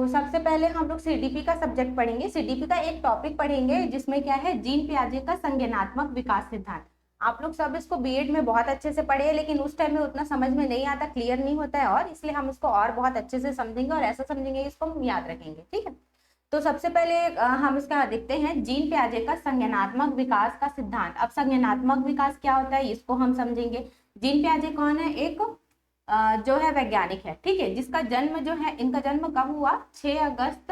सबसे पहले हम लोग सीडीपी का सब्जेक्ट पढ़ेंगे। सीडीपी का एक टॉपिक पढ़ेंगे जिसमें क्या है, जीन पियाजे का संज्ञानात्मक विकास सिद्धांत। आप लोग सब इसको बीएड में बहुत अच्छे से पढ़े, लेकिन उस टाइम में उतना समझ में नहीं आता, क्लियर नहीं होता है, और इसलिए हम इसको और बहुत अच्छे से समझेंगे और ऐसा समझेंगे इसको हम याद रखेंगे। ठीक है, तो सबसे पहले हम इसका देखते हैं, जीन पियाजे का संज्ञानात्मक विकास का सिद्धांत। अब संज्ञानात्मक विकास क्या होता है इसको हम समझेंगे। जीन पियाजे कौन है, एक जो है वैज्ञानिक है, ठीक है, जिसका जन्म जो है, इनका जन्म कब हुआ, 6 अगस्त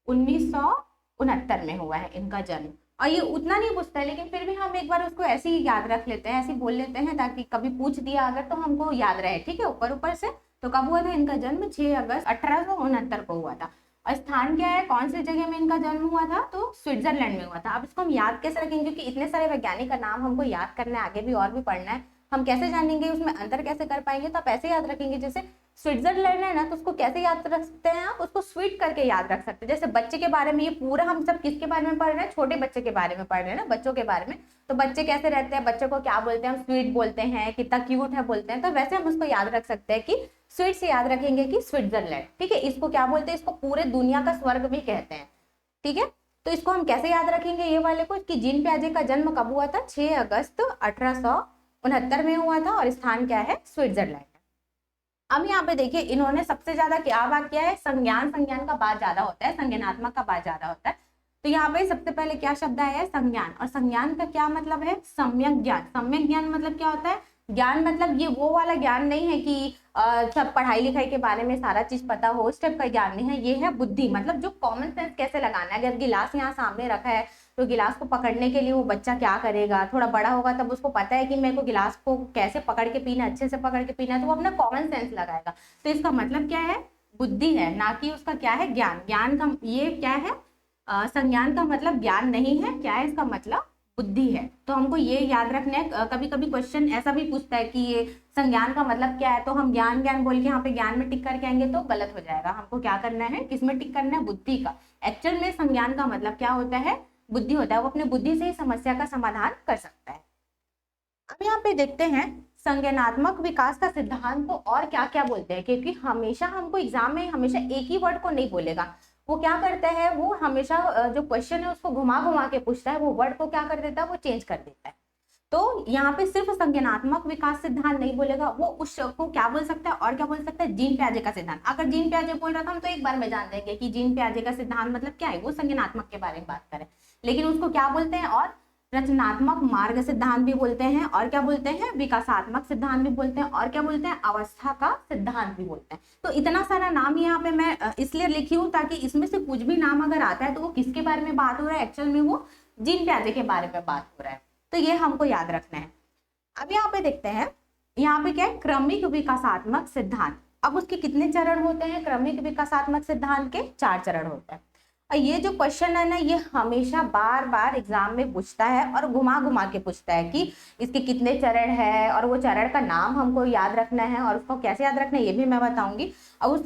1969 में हुआ है इनका जन्म। और ये उतना नहीं पूछता है, लेकिन फिर भी हम एक बार उसको ऐसे ही याद रख लेते हैं, ऐसे बोल लेते हैं ताकि कभी पूछ दिया अगर तो हमको याद रहे। ठीक है, ऊपर ऊपर से। तो कब हुआ था इनका जन्म, 6 अगस्त 1869 को हुआ था। और स्थान क्या है, कौन सी जगह में इनका जन्म हुआ था, तो स्विट्जरलैंड में हुआ था। अब इसको हम याद कैसे रखेंगे, क्योंकि इतने सारे वैज्ञानिक का नाम हमको याद करना है, आगे भी और भी पढ़ना है, हम कैसे जानेंगे, उसमें अंतर कैसे कर पाएंगे। तो आप ऐसे याद रखेंगे, जैसे स्विट्जरलैंड है ना, तो उसको कैसे याद रख सकते हैं आप, उसको स्वीट करके याद रख सकते हैं। जैसे बच्चे के बारे में, ये पूरा हम सब किसके बारे में पढ़ रहे हैं, छोटे बच्चे के बारे में पढ़ रहे हैं ना, बच्चों के बारे में। तो बच्चे कैसे रहते हैं, बच्चों को क्या बोलते हैं, हम स्वीट बोलते हैं, कितना क्यूट है बोलते हैं। तो वैसे हम उसको याद रख सकते हैं कि स्वीट से याद रखेंगे कि स्विट्जरलैंड। ठीक है, इसको क्या बोलते हैं, इसको पूरे दुनिया का स्वर्ग भी कहते हैं। ठीक है, तो इसको हम कैसे याद रखेंगे ये वाले को, कि जीन पियाजे का जन्म कब हुआ था, 6 अगस्त 1869 में हुआ था, और स्थान क्या है, स्विट्जरलैंड। अब यहाँ पे देखिए, इन्होंने सबसे ज्यादा क्या बात किया है, संज्ञान का बात ज्यादा होता है, संज्ञानात्मक का बात ज्यादा होता है। तो यहाँ पे सबसे पहले क्या शब्द आया है, संज्ञान। और संज्ञान का क्या मतलब है, सम्यक ज्ञान। सम्यक ज्ञान मतलब क्या होता है, ज्ञान मतलब ये वो वाला ज्ञान नहीं है कि सब पढ़ाई लिखाई के बारे में सारा चीज पता हो, उस टाइप का ज्ञान नहीं है। ये है बुद्धि, मतलब जो कॉमन सेंस कैसे लगाना है। अगर गिलास यहाँ सामने रखा है तो गिलास को पकड़ने के लिए वो बच्चा क्या करेगा, थोड़ा बड़ा होगा तब उसको पता है कि मेरे को गिलास को कैसे पकड़ के पीना, अच्छे से पकड़ के पीना है, तो वो अपना कॉमन सेंस लगाएगा। तो इसका मतलब क्या है, बुद्धि है, ना कि उसका क्या है, ज्ञान। ज्ञान का ये क्या है, संज्ञान का मतलब ज्ञान नहीं है, क्या है इसका मतलब, बुद्धि है। तो हमको ये याद रखना है। कभी कभी क्वेश्चन ऐसा भी पूछता है कि ये संज्ञान का मतलब क्या है, तो हम ज्ञान ज्ञान बोल के यहाँ पे ज्ञान में टिक करके आएंगे तो गलत हो जाएगा। हमको क्या करना है, किसमें टिक करना है, बुद्धि का। एक्चुअल में संज्ञान का मतलब क्या होता है, बुद्धि होता है। वो अपने बुद्धि से ही समस्या का समाधान कर सकता है। अब यहाँ पे देखते हैं संज्ञानात्मक विकास का सिद्धांत को और क्या क्या बोलते हैं, क्योंकि हमेशा हमको एग्जाम में हमेशा एक ही वर्ड को नहीं बोलेगा। वो क्या करता है, वो हमेशा जो क्वेश्चन है उसको घुमा घुमा के पूछता है, वो वर्ड को क्या कर देता है, वो चेंज कर देता है। तो यहाँ पे सिर्फ संज्ञानात्मक विकास सिद्धांत नहीं बोलेगा, वो उस को क्या बोल सकता है और क्या बोल सकता है, जीन पियाजे का सिद्धांत। अगर जीन पियाजे बोल रहा था हम तो एक बार में जान देंगे कि जीन पियाजे का सिद्धांत मतलब क्या है, वो संज्ञानात्मक के बारे में बात करें। लेकिन उसको क्या बोलते हैं, और रचनात्मक मार्ग सिद्धांत भी बोलते हैं, और क्या बोलते हैं, विकासात्मक सिद्धांत भी बोलते हैं, और क्या बोलते हैं, अवस्था का सिद्धांत भी बोलते हैं। तो इतना सारा नाम यहाँ पे मैं इसलिए लिखी हूँ ताकि इसमें से कुछ भी नाम अगर आता है तो वो किसके बारे में बात हो रहा है, एक्चुअल में वो जीन पियाजे के बारे में बात हो रहा है। तो ये हमको याद रखना है। अब यहाँ पे देखते हैं, यहाँ पे क्या है, क्रमिक विकासात्मक सिद्धांत। अब उसके कितने चरण होते हैं, क्रमिक विकासात्मक सिद्धांत के 4 चरण होते हैं। और ये जो क्वेश्चन है ना, ये हमेशा बार बार एग्जाम में पूछता है और घुमा घुमा के पूछता है कि इसके कितने चरण है, और वो चरण का नाम हमको याद रखना है, और उसको कैसे याद रखना है ये भी मैं बताऊंगी। और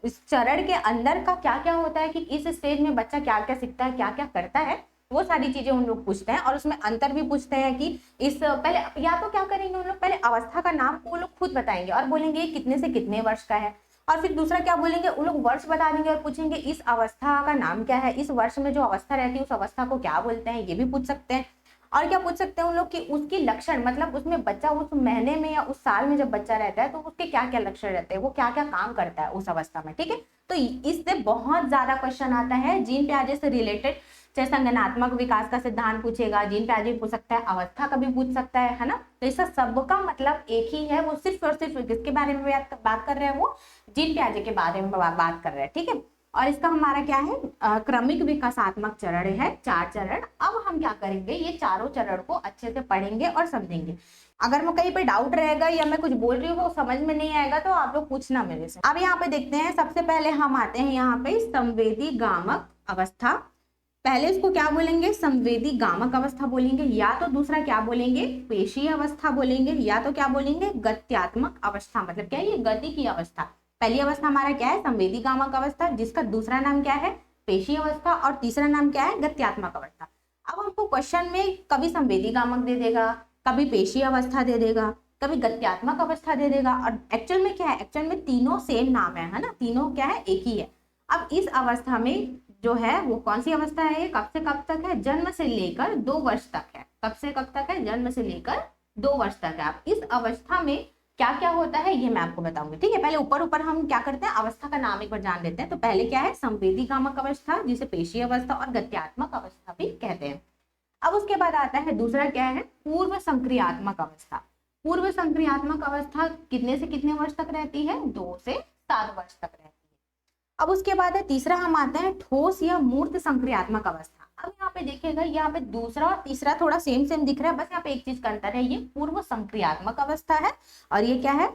उस चरण के अंदर का क्या क्या होता है, कि इस स्टेज में बच्चा क्या क्या सीखता है, क्या क्या करता है, वो सारी चीजें उन लोग पूछते हैं। और उसमें अंतर भी पूछते हैं कि इस पहले या तो क्या करेंगे उन लोग, पहले अवस्था का नाम वो लोग खुद बताएंगे और बोलेंगे कितने से कितने वर्ष का है। और फिर दूसरा क्या बोलेंगे, उन लोग वर्ष बता देंगे और पूछेंगे इस अवस्था का नाम क्या है, इस वर्ष में जो अवस्था रहती है उस अवस्था को क्या बोलते हैं, ये भी पूछ सकते हैं। और क्या पूछ सकते हैं उन लोग कि उसकी लक्षण, मतलब उसमें बच्चा उस महीने में या उस साल में जब बच्चा रहता है तो उसके क्या क्या लक्षण रहते हैं, वो क्या क्या काम करता है उस अवस्था में। ठीक है, तो इससे बहुत ज्यादा क्वेश्चन आता है जीन पियाजे से रिलेटेड। चाहे संज्ञानात्मक विकास का सिद्धांत पूछेगा, जीन पियाजे पूछ सकता है, अवस्था का भी पूछ सकता है ना। तो इसका सबका मतलब एक ही है, वो सिर्फ और सिर्फ किसके बारे में बात कर रहे हैं, वो जीन पियाजे के बारे में बात कर रहे हैं। ठीक है, और इसका हमारा क्या है, क्रमिक विकासात्मक चरण है, 4 चरण। अब हम क्या करेंगे, ये चारों चरण को अच्छे से पढ़ेंगे और समझेंगे। अगर मैं कहीं पे डाउट रहेगा या मैं कुछ बोल रही हूँ वो समझ में नहीं आएगा तो आप लोग पूछना मेरे से। अब यहाँ पे देखते हैं, सबसे पहले हम आते हैं यहाँ पे संवेदी गामक अवस्था। पहले इसको क्या बोलेंगे, संवेदी गामक अवस्था बोलेंगे, या तो दूसरा क्या बोलेंगे, पेशीय अवस्था बोलेंगे, या तो क्या बोलेंगे, गत्यात्मक अवस्था। मतलब क्या है, ये गति की अवस्था। पहली अवस्था हमारा क्या है, संवेदी गामक अवस्था, जिसका दूसरा नाम क्या है, पेशीय अवस्था, और तीसरा नाम क्या है, गत्यात्मक अवस्था। अब हमको क्वेश्चन में कभी संवेदी गामक दे देगा, कभी पेशीय अवस्था दे देगा, कभी गत्यात्मक अवस्था दे देगा। और एक्चुअल में क्या है, एक्चुअल में तीनों सेम नाम है ना, तीनों क्या है, एक ही है। अब इस अवस्था में जो है वो कौन सी अवस्था है, ये कब से कब तक है, जन्म से लेकर 2 वर्ष तक है। कब से कब तक है, जन्म से लेकर 2 वर्ष तक है। अब इस अवस्था में क्या क्या होता है ये मैं आपको बताऊंगी, ठीक है। पहले ऊपर ऊपर हम क्या करते हैं, अवस्था का नाम एक बार जान लेते हैं। तो पहले क्या है, संवेदी कामक अवस्था, जिसे पेशीय अवस्था और गत्यात्मक अवस्था भी कहते हैं। अब उसके बाद आता है दूसरा क्या है, पूर्व संक्रियात्मक अवस्था। पूर्व संक्रियात्मक अवस्था कितने से कितने वर्ष तक रहती है, 2 से 7 वर्ष तक रहती है। अब उसके बाद है तीसरा, हम आते हैं ठोस या मूर्त संक्रियात्मक अवस्था। अब यहाँ पे देखिएगा, यहाँ पे दूसरा और तीसरा थोड़ा सेम सेम दिख रहा है, बस यहाँ पे एक चीज का अंतर है, ये पूर्व संक्रियात्मक अवस्था है और ये क्या है,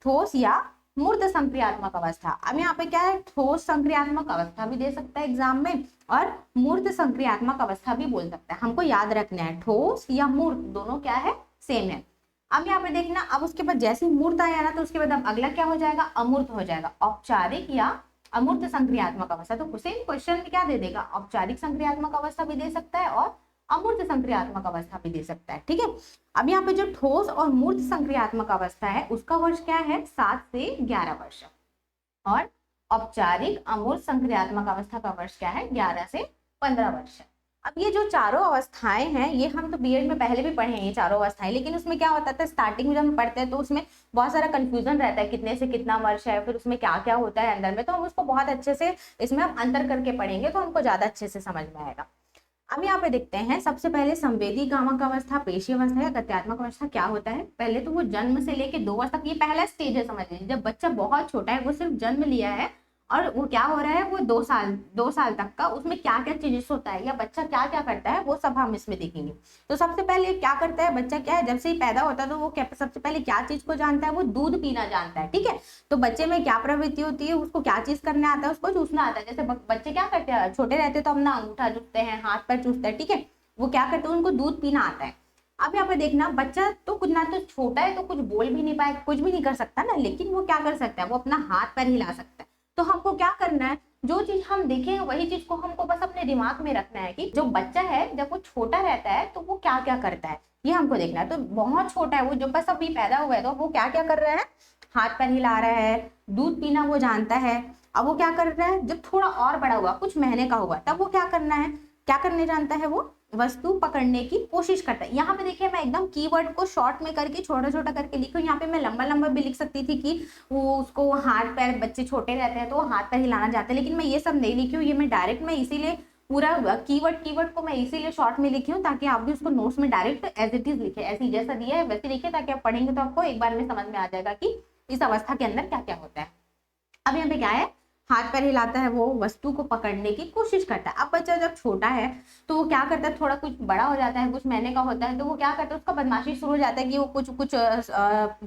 ठोस या मूर्त संक्रियात्मक अवस्था। अब यहाँ पे क्या है, ठोस संक्रियात्मक अवस्था भी दे सकता है एग्जाम में और मूर्त संक्रियात्मक अवस्था भी बोल सकता है। हमको याद रखना है ठोस या मूर्त दोनों क्या है, सेम है। अब यहाँ पे देखना, अब उसके बाद जैसे ही मूर्त आया ना, तो उसके बाद अब अगला क्या हो जाएगा, अमूर्त हो जाएगा। औपचारिक या अमूर्त संक्रियात्मक अवस्था, तो सेम क्वेश्चन में क्या दे देगा, औपचारिक संक्रियात्मक अवस्था भी दे सकता है और अमूर्त संक्रियात्मक अवस्था भी दे सकता है, ठीक है। अब यहाँ पे जो ठोस और मूर्त संक्रियात्मक अवस्था है उसका वर्ष क्या है, 7 से 11 वर्ष, और औपचारिक अमूर्त संक्रियात्मक अवस्था का वर्ष क्या है, 11 से 15 वर्ष। अब ये जो चारों अवस्थाएं हैं, ये हम तो बीएड में पहले भी पढ़े हैं ये चारों अवस्थाएं, लेकिन उसमें क्या होता था, स्टार्टिंग में जब हम पढ़ते हैं तो उसमें बहुत सारा कंफ्यूजन रहता है, कितने से कितना वर्ष है, फिर उसमें क्या क्या होता है अंदर में, तो हम उसको बहुत अच्छे से इसमें हम अंतर करके पढ़ेंगे तो हमको ज्यादा अच्छे से समझ में आएगा। अब यहाँ पे देखते हैं, सबसे पहले संवेदी कामक अवस्था, पेशी अवस्था या गत्यात्मक अवस्था क्या होता है। पहले तो वो जन्म से लेके 2 वर्ष तक, ये पहला स्टेज है, समझ लीजिए जब बच्चा बहुत छोटा है, वो सिर्फ जन्म लिया है और वो क्या हो रहा है, वो 2 साल तक का उसमें क्या क्या चेंजेस होता है या बच्चा क्या क्या करता है, वो सब हम इसमें देखेंगे। तो सबसे पहले क्या करता है बच्चा, क्या है, जब से ही पैदा होता है तो वो सबसे पहले क्या चीज को जानता है, वो दूध पीना जानता है, ठीक है। तो बच्चे में क्या प्रवृत्ति होती है, उसको क्या चीज करने आता है, उसको चूसना आता है। जैसे बच्चे क्या करते हैं, छोटे रहते तो अपना अंगूठा चूसते हैं, हाथ पैर चूसते हैं, ठीक है, वो क्या करते हैं, उनको दूध पीना आता है। अब यहाँ पे देखना, बच्चा तो कुछ ना तो छोटा है तो कुछ बोल भी नहीं पाए, कुछ भी नहीं कर सकता ना, लेकिन वो क्या कर सकता है, वो अपना हाथ पैर हिला सकता है। तो हमको क्या करना है, जो चीज हम देखें वही चीज को हमको बस अपने दिमाग में रखना है कि जो बच्चा है जब वो छोटा रहता है तो वो क्या क्या करता है, ये हमको देखना है। तो बहुत छोटा है वो, जो बस अभी पैदा हुआ है, तो वो क्या क्या कर रहा है, हाथ पैर हिला रहा है, दूध पीना वो जानता है। अब वो क्या कर रहा है, जब थोड़ा और बड़ा हुआ, कुछ महीने का हुआ, तब वो क्या करना है, क्या करने जानता है, वो वस्तु पकड़ने की कोशिश करता है। यहाँ पे देखिए, मैं एकदम कीवर्ड को शॉर्ट में करके छोटा छोटा करके लिखूं। यहाँ पे मैं लंबा लंबा भी लिख सकती थी कि वो उसको हाथ पैर, बच्चे छोटे रहते हैं तो वो हाथ पैर हिलाना चाहते हैं, लेकिन मैं ये सब नहीं लिखी हूँ। ये मैं डायरेक्ट, मैं इसीलिए पूरा कीवर्ड को मैं इसीलिए शॉर्ट में लिखी हूँ ताकि आप भी उसको नोट्स में डायरेक्ट एज इट इज लिखे, ऐसे जैसा दिया है वैसे लिखे, ताकि आप पढ़ेंगे तो आपको एक बार में समझ में आ जाएगा कि इस अवस्था के अंदर क्या क्या होता है। अब यहाँ पे क्या है, हाथ पैर हिलाता है, वो वस्तु को पकड़ने की कोशिश करता है। अब बच्चा जब छोटा है तो वो क्या करता है, थोड़ा कुछ बड़ा हो जाता है, कुछ महीने का होता है, तो वो क्या करता है, उसका बदमाशी शुरू हो जाता है कि वो कुछ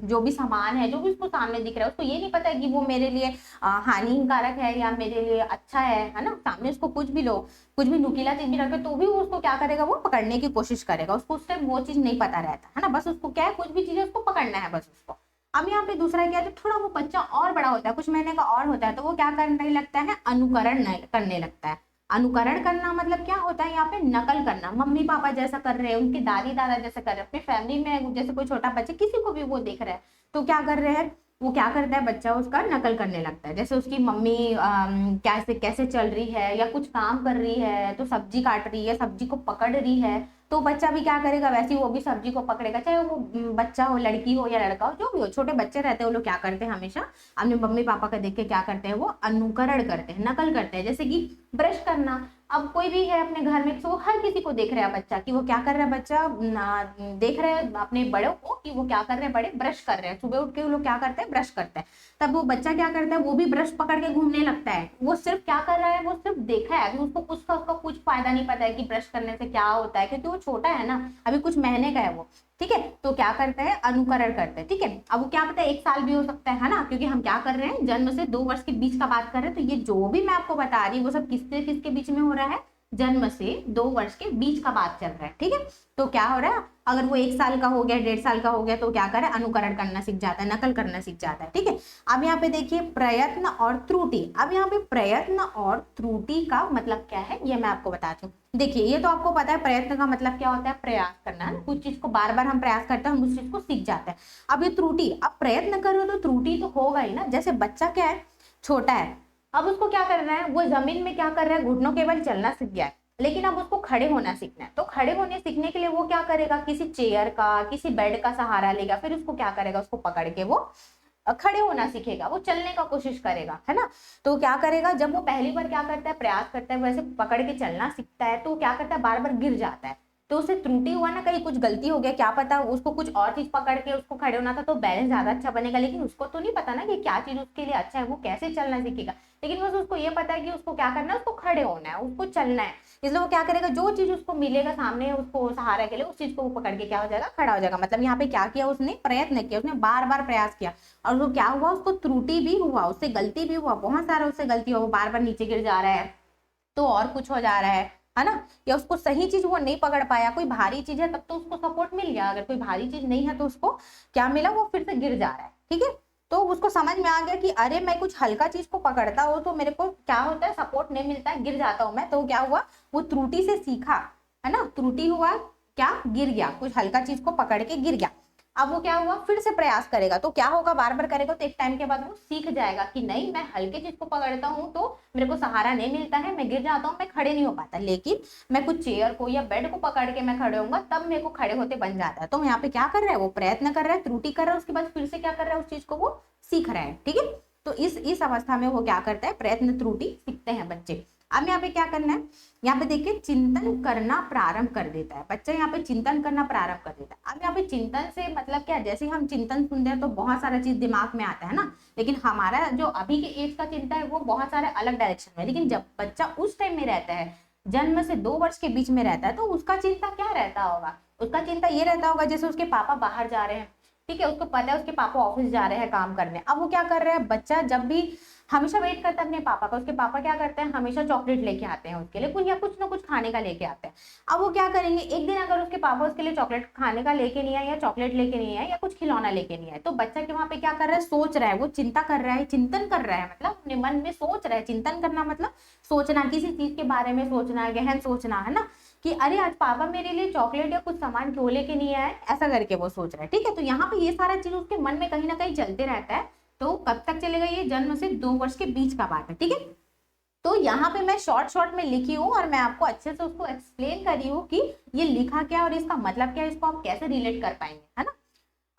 जो भी सामान है, जो भी उसको सामने दिख रहा है, उसको ये नहीं पता है कि वो मेरे लिए हानिकारक है या मेरे लिए अच्छा है ना। सामने उसको कुछ भी लो, कुछ भी नुकीला चीज भी रखे तो भी वो उसको क्या करेगा, वो पकड़ने की कोशिश करेगा। उसको उस टाइम वो चीज नहीं पता रहता है ना, बस उसको क्या है, कुछ भी चीज है उसको पकड़ना है बस उसको। अब यहाँ पे दूसरा क्या है, जब थोड़ा वो बच्चा और बड़ा होता है, कुछ महीने का और होता है, तो वो क्या करने लगता है, अनुकरण करने लगता है। अनुकरण करना मतलब क्या होता है, यहाँ पे नकल करना, मम्मी पापा जैसा कर रहे हैं, उनके दादी दादा जैसा कर रहे हैं, अपनी फैमिली में जैसे कोई छोटा बच्चा किसी को भी वो देख रहा है तो क्या कर रहे हैं, वो क्या करता है, बच्चा उसका नकल करने लगता है। जैसे उसकी मम्मी कैसे कैसे चल रही है या कुछ काम कर रही है, तो सब्जी काट रही है, सब्जी को पकड़ रही है, तो बच्चा भी क्या करेगा, वैसे ही वो भी सब्जी को पकड़ेगा। चाहे वो बच्चा हो, लड़की हो या लड़का हो, जो भी हो, छोटे बच्चे रहते हैं वो लोग क्या करते हैं, हमेशा अपने मम्मी पापा का देख के क्या करते हैं, वो अनुकरण करते हैं, नकल करते हैं। जैसे कि ब्रश करना, अब कोई भी है अपने घर में, तो हर किसी को देख रहा है बच्चा कि वो क्या कर रहा है, बच्चा देख रहे हैं अपने बड़ों को कि वो क्या कर रहे हैं, बड़े ब्रश कर रहे हैं, सुबह उठ के वो लोग क्या करते हैं, ब्रश करते हैं। तब वो बच्चा क्या करता है, वो भी ब्रश पकड़ के घूमने लगता है। वो सिर्फ क्या कर रहा है, वो सिर्फ देखा है, अभी उसको उसका कुछ फायदा नहीं पता है कि ब्रश करने से क्या होता है, क्योंकि वो छोटा है ना, अभी कुछ महीने का है वो, ठीक है। तो क्या करता है, अनुकरण करते हैं, ठीक है। अब वो क्या पता है, 1 साल भी हो सकता है ना, क्योंकि हम क्या कर रहे हैं, जन्म से 2 वर्ष के बीच का बात कर रहे हैं। तो ये जो भी मैं आपको बता रही हूँ वो सब किससे किसके बीच में हो रहा है, जन्म से 2 वर्ष के बीच का बात चल रहा है, ठीक है। तो क्या हो रहा है, अगर वो 1 साल का हो गया, 1.5 साल का हो गया, तो क्या करे, अनुकरण करना सीख जाता है, नकल करना सीख जाता है, ठीक है। अब यहाँ पे देखिए प्रयत्न और त्रुटि। अब यहाँ पे प्रयत्न और त्रुटि का मतलब क्या है, ये मैं आपको बताती हूँ। देखिए, ये तो आपको पता है, प्रयत्न का मतलब क्या होता है, प्रयास करना है। कुछ चीज को बार बार हम प्रयास करते हैं, हम उस चीज को सीख जाते हैं। अब ये त्रुटि, अब प्रयत्न करो तो त्रुटि तो होगा ही ना। जैसे बच्चा क्या है, छोटा है, अब उसको क्या करना है, वो जमीन में क्या कर रहा है, घुटनों केवल चलना सीख गया है, लेकिन अब उसको खड़े होना सीखना है। तो खड़े होने सीखने के लिए वो क्या करेगा, किसी चेयर का, किसी बेड का सहारा लेगा, फिर उसको क्या करेगा, उसको पकड़ के वो खड़े होना सीखेगा, वो चलने का कोशिश करेगा, है ना। तो क्या करेगा, जब वो पहली बार क्या करता है, प्रयास करता है, वैसे पकड़ के चलना सीखता है, तो क्या करता है, बार बार गिर जाता है। तो उसे त्रुटि हुआ ना, कहीं कुछ गलती हो गया, क्या पता उसको कुछ और चीज पकड़ के उसको खड़े होना था तो बैलेंस ज्यादा अच्छा बनेगा, लेकिन उसको तो नहीं पता ना कि क्या चीज उसके लिए अच्छा है, वो कैसे चलना सीखेगा। लेकिन बस उसको ये पता है कि उसको क्या करना है, उसको खड़े होना है, उसको चलना है। इसलिए वो क्या करेगा, जो चीज उसको मिलेगा सामने उसको सहारा के लिए, उस चीज को वो पकड़ के क्या हो जाएगा, खड़ा हो जाएगा। मतलब यहाँ पे क्या किया उसने, प्रयत्न किया, उसने बार बार प्रयास किया, और वो क्या हुआ, उसको त्रुटि भी हुआ, उससे गलती भी हुआ, बहुत सारा उससे गलती हुआ, वो बार बार नीचे गिर जा रहा है, तो और कुछ हो जा रहा है ना। या उसको सही चीज वो नहीं पकड़ पाया, कोई भारी चीज है तब तो उसको सपोर्ट मिल गया, अगर कोई भारी चीज नहीं है तो उसको क्या मिला, वो फिर से गिर जा रहा है, ठीक है। तो उसको समझ में आ गया कि अरे मैं कुछ हल्का चीज को पकड़ता हूँ तो मेरे को क्या होता है, सपोर्ट नहीं मिलता है, गिर जाता हूं मैं। तो क्या हुआ, वो त्रुटि से सीखा, है ना, त्रुटि हुआ, क्या गिर गया, कुछ हल्का चीज को पकड़ के गिर गया। अब वो क्या हुआ, फिर से प्रयास करेगा, तो क्या होगा, बार बार करेगा तो एक टाइम के बाद वो सीख जाएगा कि नहीं, मैं हल्के चीज को पकड़ता हूँ तो मेरे को सहारा नहीं मिलता है, मैं गिर जाता हूँ, मैं खड़े नहीं हो पाता, लेकिन मैं कुछ चेयर को या बेड को पकड़ के मैं खड़े होऊंगा तब मेरे को खड़े होते बन जाता है। तो यहाँ पे क्या कर रहा है, वो प्रयत्न कर रहा है, त्रुटि कर रहा है, उसके बाद फिर से क्या कर रहा है, उस चीज को वो सीख रहा है, ठीक है। तो इस अवस्था में वो क्या करता है, प्रयत्न त्रुटि सीखते हैं बच्चे। अब यहाँ पे क्या करना है, यहाँ पे देखिए चिंतन करना प्रारंभ कर देता है बच्चा, यहाँ पे चिंतन करना प्रारंभ कर देता है। अब यहाँ पे चिंतन से मतलब क्या, जैसे हम चिंतन सुनते हैं तो बहुत सारा चीज दिमाग में आता है ना, लेकिन हमारा जो अभी के एज का चिंता है वो बहुत सारे अलग डायरेक्शन में। लेकिन जब बच्चा उस टाइम में रहता है, जन्म से 2 वर्ष के बीच में रहता है, तो उसका चिंता क्या रहता होगा, उसका चिंता ये रहता होगा जैसे उसके पापा बाहर जा रहे हैं, ठीक है, उसको पता है उसके पापा ऑफिस जा रहे हैं काम करने। अब वो क्या कर रहा है, बच्चा जब भी हमेशा वेट करता है अपने पापा का, उसके पापा क्या करते हैं, हमेशा चॉकलेट लेके आते हैं उसके लिए, कुछ या कुछ ना कुछ खाने का लेके आते हैं। अब वो क्या करेंगे, एक दिन अगर उसके पापा उसके लिए चॉकलेट खाने का लेके नहीं आए, या चॉकलेट लेके नहीं आए, या कुछ खिलौना लेके नहीं आए, तो बच्चा के वहां पे क्या कर रहा है, सोच रहा है, वो चिंता कर रहा है, चिंतन कर रहा है, मतलब अपने मन में सोच रहा है। चिंतन करना मतलब सोचना, किसी चीज के बारे में सोचना, गहन सोचना, है ना, कि अरे आज पापा मेरे लिए चॉकलेट या कुछ सामान क्यों लेके नहीं आए, ऐसा करके वो सोच रहा है, ठीक है। तो यहाँ पे ये सारा चीज उसके मन में कहीं ना कहीं चलते रहता है। तो कब तक चलेगा, ये जन्म से 2 वर्ष के बीच का बात है, ठीक है। तो यहाँ पे मैं शॉर्ट में लिखी हूँ और मैं आपको अच्छे से उसको एक्सप्लेन करी हूँ कि ये लिखा क्या और इसका मतलब क्या है, इसको आप कैसे रिलेट कर पाएंगे, है ना।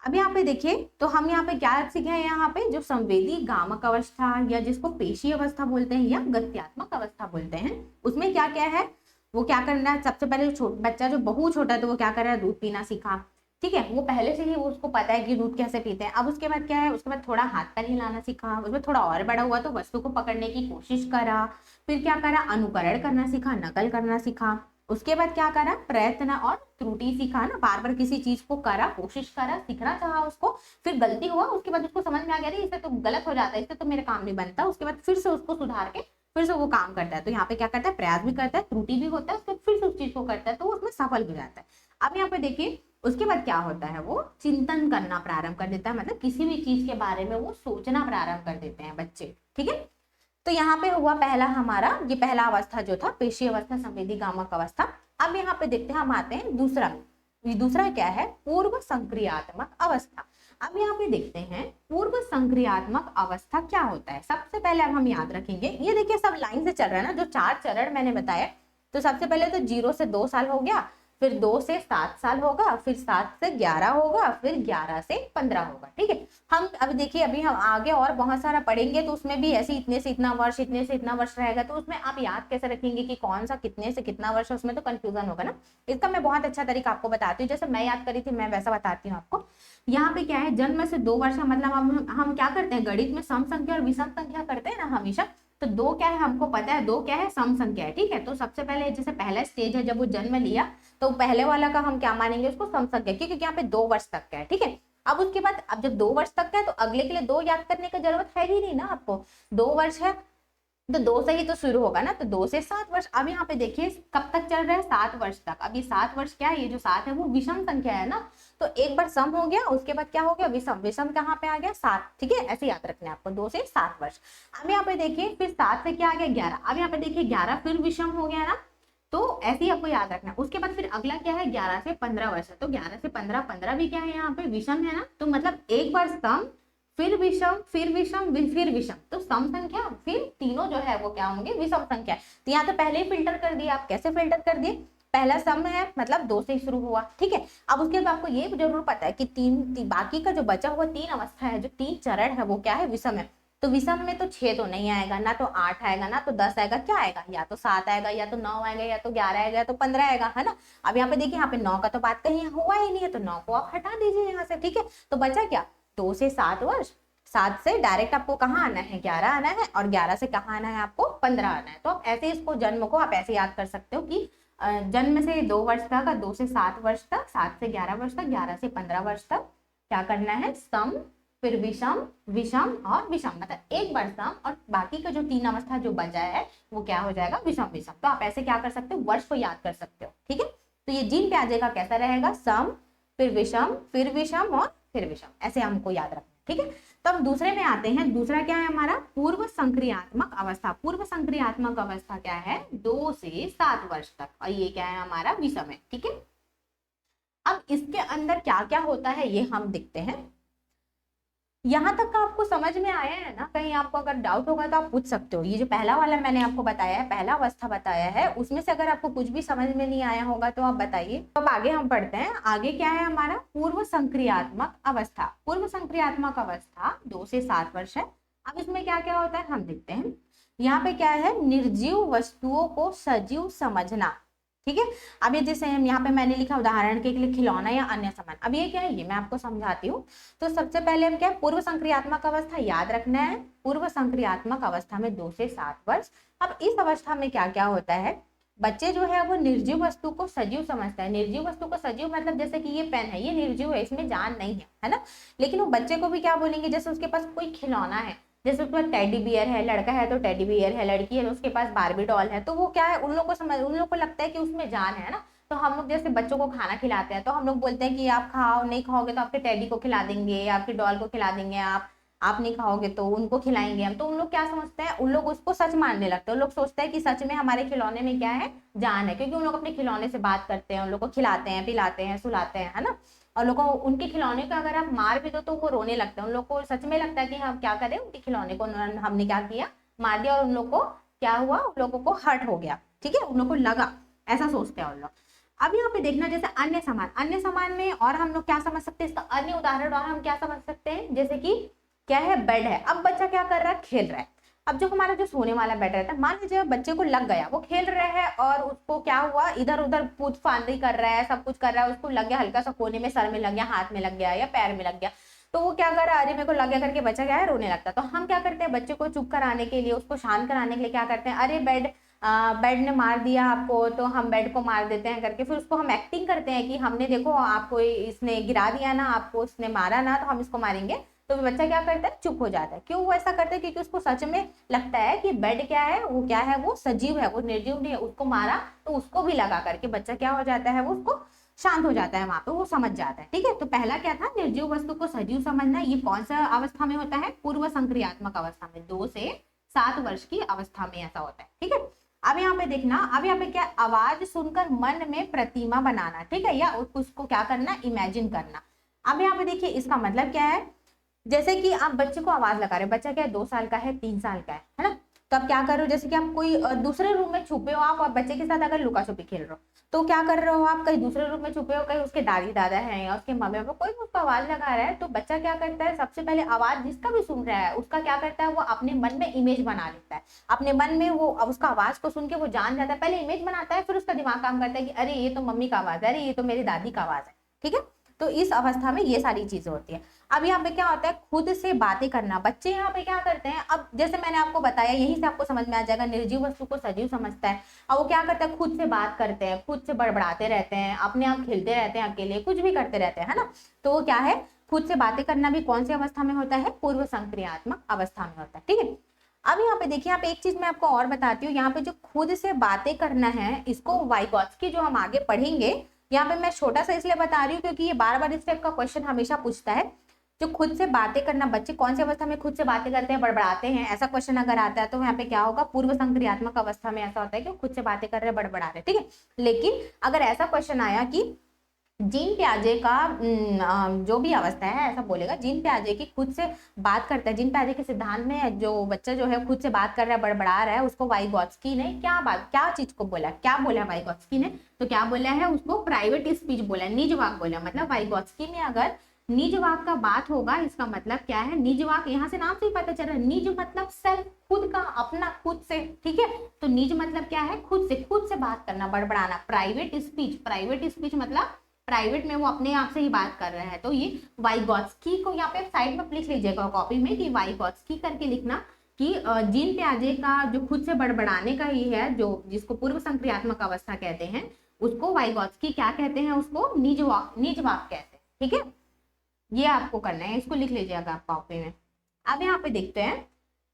अब यहाँ पे देखिए, तो हम यहाँ पे क्या सीखे हैं, यहाँ पे जो संवेदी गामक अवस्था या जिसको पेशी अवस्था बोलते हैं या गत्यात्मक अवस्था बोलते हैं, उसमें क्या क्या है, वो क्या करना है, सबसे पहले बच्चा जो बहुत छोटा है तो वो क्या कर रहा है, दूध पीना सीखा, ठीक है, वो पहले से ही उसको पता है कि दूध कैसे पीते हैं। अब उसके बाद क्या है, उसके बाद थोड़ा हाथ पैर हिलाना सीखा, उसमें थोड़ा और बड़ा हुआ तो वस्तु को पकड़ने की कोशिश करा, फिर क्या करा, अनुकरण करना सीखा, नकल करना सीखा, उसके बाद क्या करा, प्रयत्न और त्रुटि सीखा ना, बार बार किसी चीज को करा, कोशिश करा, सीखना चाहा उसको, फिर गलती हुआ, उसके बाद उसको समझ में आ गया इससे तो गलत हो जाता है, इससे तो मेरे काम नहीं बनता, उसके बाद फिर से उसको सुधार के फिर से वो काम करता है। तो यहाँ पे क्या करता है, प्रयास भी करता है, त्रुटि भी होता है, उसके फिर से उस चीज को करता है तो उसमें सफल भी जाता है। अब यहाँ पे देखिए उसके बाद क्या होता है, वो चिंतन करना प्रारंभ कर देता है, मतलब किसी भी चीज के बारे में वो सोचना प्रारंभ कर देते हैं बच्चे, ठीक है। तो यहाँ पे हुआ पहला हमारा, ये पहला अवस्था जो था पेशी अवस्था, संवेदी गामक अवस्था। अब यहाँ पे देखते हैं, हम आते हैं दूसरा में, ये दूसरा क्या है, पूर्व संक्रियात्मक अवस्था। अब यहाँ पे देखते हैं पूर्व संक्रियात्मक अवस्था क्या होता है। सबसे पहले अब हम याद रखेंगे, ये देखिए सब लाइन से चल रहा है ना, जो 4 चरण मैंने बताया। तो सबसे पहले तो 0 से 2 साल हो गया, फिर 2 से 7 साल होगा, फिर 7 से 11 होगा, फिर 11 से 15 होगा, ठीक है। हम अब देखिए, अभी हम आगे और बहुत सारा पढ़ेंगे तो उसमें भी ऐसे इतने से इतना वर्ष, इतने से इतना वर्ष रहेगा, तो उसमें आप याद कैसे रखेंगे कि कौन सा कितने से कितना वर्ष है, उसमें तो कंफ्यूजन होगा ना। इसका मैं बहुत अच्छा तरीका आपको बताती हूँ, जैसे मैं याद करी थी मैं वैसा बताती हूँ आपको। यहाँ पे क्या है, जन्म से 2 वर्ष का मतलब हम क्या करते हैं, गणित में सम संख्या और विषम संख्या करते हैं ना हमेशा। तो 2 क्या है हमको पता है, 2 क्या है, सम संख्या है, ठीक है। तो सबसे पहले जैसे पहला स्टेज है जब वो जन्म लिया, तो पहले वाला का हम क्या मानेंगे, उसको सम संख्या, क्योंकि यहाँ पे 2 वर्ष तक का है, ठीक है। अब उसके बाद अब जब 2 वर्ष तक का है तो अगले के लिए 2 याद करने की जरूरत है ही नहीं ना आपको, 2 वर्ष है तो 2 से ही तो शुरू होगा ना, तो 2 से 7 वर्ष। अब यहाँ पे देखिए कब तक चल रहा है, 7 वर्ष तक। अब ये 7 वर्ष क्या है, ये जो 7 है वो विषम संख्या है ना, तो एक बार सम हो गया, उसके बाद क्या हो गया, विषम। विषम कहाँ पे आ गया, 7, ठीक है, ऐसे याद रखना है आपको, 2 से 7 वर्ष। अब यहाँ पे देखिए फिर 7 से क्या आ गया, 11। अब यहाँ पे देखिए 11 फिर विषम हो गया ना, तो ऐसे ही आपको याद रखना है। उसके बाद फिर अगला क्या है, 11 से 15 वर्ष है, तो 11 से 15, 15 भी क्या है यहाँ पे विषम है ना, तो मतलब एक बार सम फिर विषम, फिर विषम, फिर विषम, तो सम संख्या फिर तीनों जो है वो क्या होंगे, विषम संख्या। तो यहाँ तो पहले ही फिल्टर कर दिया। आप कैसे फिल्टर कर दिए, पहला सम है मतलब 2 से शुरू हुआ, ठीक है। अब उसके बाद आपको ये जरूर पता है कि बाकी का जो बचा हुआ 3 अवस्था है, जो 3 चरण है, वो क्या है, विषम है। तो विषम में तो 6 तो नहीं आएगा, ना तो 8 आएगा, ना तो 10 आएगा, क्या आएगा, या तो 7 आएगा, या तो 9 आएगा, या तो 11 आएगा, या तो 15 आएगा, है ना। अब यहाँ पे देखिए, यहाँ पे 9 का तो बात कहीं हुआ ही नहीं है, तो 9 को आप हटा दीजिए यहाँ से, ठीक है। तो बचा क्या, 2 से 7 वर्ष, 7 से डायरेक्ट आपको कहाँ आना है, 11 आना है, और 11 से कहाँ आना है, आपको 15 आना है। तो आप ऐसे इसको जन्म को आप ऐसे याद कर सकते हो कि जन्म से 2 वर्ष तक, 2 से 7 वर्ष तक, 7 से 11 वर्ष तक, 11 से 15 वर्ष तक क्या करना है, सम, फिर विषम, विषम और विषम, मतलब एक बार सम और बाकी का जो 3 अवस्था जो बचा है वो क्या हो जाएगा, विषम विषम। तो आप ऐसे क्या कर सकते हो, वर्ष को याद कर सकते हो, ठीक है। तो ये जीन प्याजे का कैसा रहेगा, सम, फिर विषम, फिर विषम और फिर विषम, ऐसे हमको याद रखना, ठीक है। तो हम दूसरे में आते हैं। दूसरा क्या है हमारा, पूर्व संक्रियात्मक अवस्था। पूर्व संक्रियात्मक अवस्था क्या है, 2 से 7 वर्ष तक, और ये क्या है हमारा, विषम है, ठीक है। अब इसके अंदर क्या क्या होता है ये हम देखते हैं। यहाँ तक का आपको समझ में आया है ना, कहीं आपको अगर डाउट होगा तो आप पूछ सकते हो। ये जो पहला वाला मैंने आपको बताया है, पहला अवस्था बताया है, उसमें से अगर आपको कुछ भी समझ में नहीं आया होगा तो आप बताइए। तो अब आगे हम पढ़ते हैं। आगे क्या है हमारा, पूर्व संक्रियात्मक अवस्था। पूर्व संक्रियात्मक अवस्था 2 से 7 वर्ष है। अब इसमें क्या क्या होता है हम देखते हैं। यहाँ पे क्या है, निर्जीव वस्तुओं को सजीव समझना, ठीक है। अब ये जैसे यहाँ पे मैंने लिखा उदाहरण के लिए खिलौना या अन्य सामान। अब ये क्या है, ये मैं आपको समझाती हूँ। तो सबसे पहले हम क्या है, पूर्व संक्रियात्मक अवस्था याद रखना है। पूर्व संक्रियात्मक अवस्था में 2 से 7 वर्ष। अब इस अवस्था में क्या क्या होता है, बच्चे जो है वो निर्जीव वस्तु को सजीव समझता है। निर्जीव वस्तु को सजीव मतलब जैसे कि ये पेन है, ये निर्जीव है, इसमें जान नहीं है ना। लेकिन वो बच्चे को भी क्या बोलेंगे, जैसे उसके पास कोई खिलौना है, जैसे उसके पास टेडी बियर है, लड़का है तो टेडी बियर है, लड़की है तो उसके पास बार्बी डॉल है, तो वो क्या है, उन लोग को लगता है कि उसमें जान है ना। तो हम लोग जैसे बच्चों को खाना खिलाते हैं तो हम लोग बोलते हैं कि आप खाओ, नहीं खाओगे तो आपके टेडी को खिला देंगे, आपकी डॉल को खिला देंगे, आप नहीं खाओगे तो उनको खिलाएंगे हम। तो उन लोग क्या समझते हैं, उन लोग उसको सच मानने लगते हैं। उन लोग सोचते हैं कि सच में हमारे खिलौने में क्या है, जान है, क्योंकि उन लोग अपने खिलौने से बात करते हैं, उन लोग को खिलाते हैं, पिलाते हैं, सुलाते हैं, है ना। और लोगों को उनके खिलौने को अगर आप मार भी दो तो वो रोने लगते हैं। उन लोग को सच में लगता है कि हम क्या करें, उनके खिलौने को हमने क्या किया, मार दिया, और उन लोग को क्या हुआ, उन लोगों को हर्ट हो गया, ठीक है, उन लोग को लगा, ऐसा सोचते हैं उन लोग। अब यहाँ पे देखना, जैसे अन्य सामान, अन्य सामान में और हम लोग क्या समझ सकते हैं, इसका अन्य उदाहरण और हम क्या समझ सकते हैं, जैसे कि क्या है, बेड है। अब बच्चा क्या कर रहा है, खेल रहा है। अब जो हमारा जो सोने वाला बेड रहता है, मान लीजिए बच्चे को लग गया, वो खेल रहा है और उसको क्या हुआ, इधर उधर कूद फांदी कर रहा है, सब कुछ कर रहा है, उसको लग गया हल्का सा कोने में, सर में लग गया, हाथ में लग गया या पैर में लग गया। तो वो क्या कर रहा है, अरे मेरे को लग गया करके बच्चा क्या है, रोने लगता है। तो हम क्या करते हैं, बच्चे को चुप कराने के लिए, उसको शांत कराने के लिए क्या करते हैं, अरे बेड ने मार दिया आपको तो हम बेड को मार देते हैं करके, फिर उसको हम एक्टिंग करते हैं कि हमने देखो आपको इसने गिरा दिया ना, आपको इसने मारा ना, तो हम इसको मारेंगे। तो बच्चा क्या करता है, चुप हो जाता है। क्यों वो ऐसा करता है, क्योंकि उसको सच में लगता है कि बेड क्या है, वो क्या है, वो सजीव है, वो निर्जीव नहीं है। उसको मारा तो उसको भी लगा करके बच्चा क्या हो जाता है, वो उसको शांत हो जाता है, वहां पे वो समझ जाता है, ठीक है। तो पहला क्या था, निर्जीव वस्तु को सजीव समझना। ये कौन सा अवस्था में होता है, पूर्व संक्रियात्मक अवस्था में, 2 से 7 वर्ष की अवस्था में ऐसा होता है, ठीक है। अब यहाँ पे देखना, अब यहाँ पे क्या, आवाज सुनकर मन में प्रतिमा बनाना, ठीक है, या उसको क्या करना, इमेजिन करना। अब यहाँ पे देखिए इसका मतलब क्या है, जैसे कि आप बच्चे को आवाज लगा रहे हो, बच्चा क्या है, 2 साल का है, 3 साल का है ना। तो आप क्या कर रहे हो, जैसे कि आप कोई दूसरे रूम में छुपे हो, आप और बच्चे के साथ अगर लुका छुपी खेल रहे हो, तो क्या कर रहे हो, आप कहीं दूसरे रूम में छुपे हो, कहीं उसके दादी दादा हैं या उसके मम्मी पापा, कोई उसको आवाज लगा रहा है, तो बच्चा क्या करता है, सबसे पहले आवाज जिसका भी सुन रहा है उसका क्या करता है, वो अपने मन में इमेज बना लेता है। अपने मन में वो उसका आवाज को सुन के वो जान जाता है, पहले इमेज बनाता है, फिर उसका दिमाग काम करता है कि अरे ये तो मम्मी का आवाज है, अरे ये तो मेरी दादी का आवाज है, ठीक है। तो इस अवस्था में ये सारी चीजें होती है। अब यहाँ पे क्या होता है, खुद से बातें करना। बच्चे यहाँ पे क्या करते हैं, अब जैसे मैंने आपको बताया, यहीं से आपको समझ में आ जाएगा, निर्जीव वस्तु को सजीव समझता है। अब वो क्या करता है, खुद से बात करते हैं, खुद से बड़बड़ाते रहते हैं, अपने आप खेलते रहते हैं, अकेले कुछ भी करते रहते हैं, है ना। तो वो क्या है, खुद से बातें करना भी कौन सी अवस्था में होता है, पूर्व संक्रियात्मक अवस्था में होता है, ठीक है। अब यहाँ पे देखिए, यहाँ पे एक चीज मैं आपको और बताती हूँ। यहाँ पे जो खुद से बातें करना है, इसको वाइगॉत्स्की जो हम आगे पढ़ेंगे, यहाँ पे मैं छोटा सा इसलिए बता रही हूँ क्योंकि ये बार बार इस टाइप का क्वेश्चन हमेशा पूछता है। जो खुद से बातें करना, बच्चे कौन सी अवस्था में खुद से बातें करते हैं, बड़बड़ाते हैं, ऐसा क्वेश्चन अगर आता है तो यहाँ पे क्या होगा, पूर्व संक्रियात्मक अवस्था में ऐसा होता है कि खुद से बातें कर रहे हैं, बड़बड़ा रहे, ठीक है। लेकिन अगर ऐसा क्वेश्चन आया कि जीन प्याजे का जो भी अवस्था है ऐसा बोलेगा, जीन प्याजे की खुद से बात करता है। जीन प्याजे के सिद्धांत में जो बच्चा जो है खुद से बात कर रहा है, बड़बड़ा रहा है, उसको वाइगोत्स्की ने क्या चीज को बोला, क्या बोला वाइगोत्स्की ने, तो क्या बोला है, उसको प्राइवेट स्पीच बोला, निज वाक बोला। मतलब वाइगोत्स्की में अगर निज वाक का बात होगा, इसका मतलब क्या है, निज वाक, यहाँ से नाम से ही पता चल रहा है, निज मतलब सेल्फ, खुद का, अपना, खुद से, ठीक है। तो निज मतलब क्या है, खुद से बात करना, बड़बड़ाना। प्राइवेट स्पीच मतलब प्राइवेट में वो अपने आप से ही बात कर रहा है। तो ये वाइगोत्स्की को यहाँ पे साइड में लिख लीजिएगा कॉपी में कि वाइगोत्स्की करके लिखना कि जीन प्याजे का जो खुद से बड़बड़ाने का ही है, जो जिसको पूर्व संक्रियात्मक अवस्था कहते हैं, उसको वाइगोत्स्की क्या कहते हैं, उसको निज वाक कहते हैं, ठीक है। ये आपको करना है, इसको लिख लीजिएगा आप कॉपी में। अब यहाँ पे देखते हैं,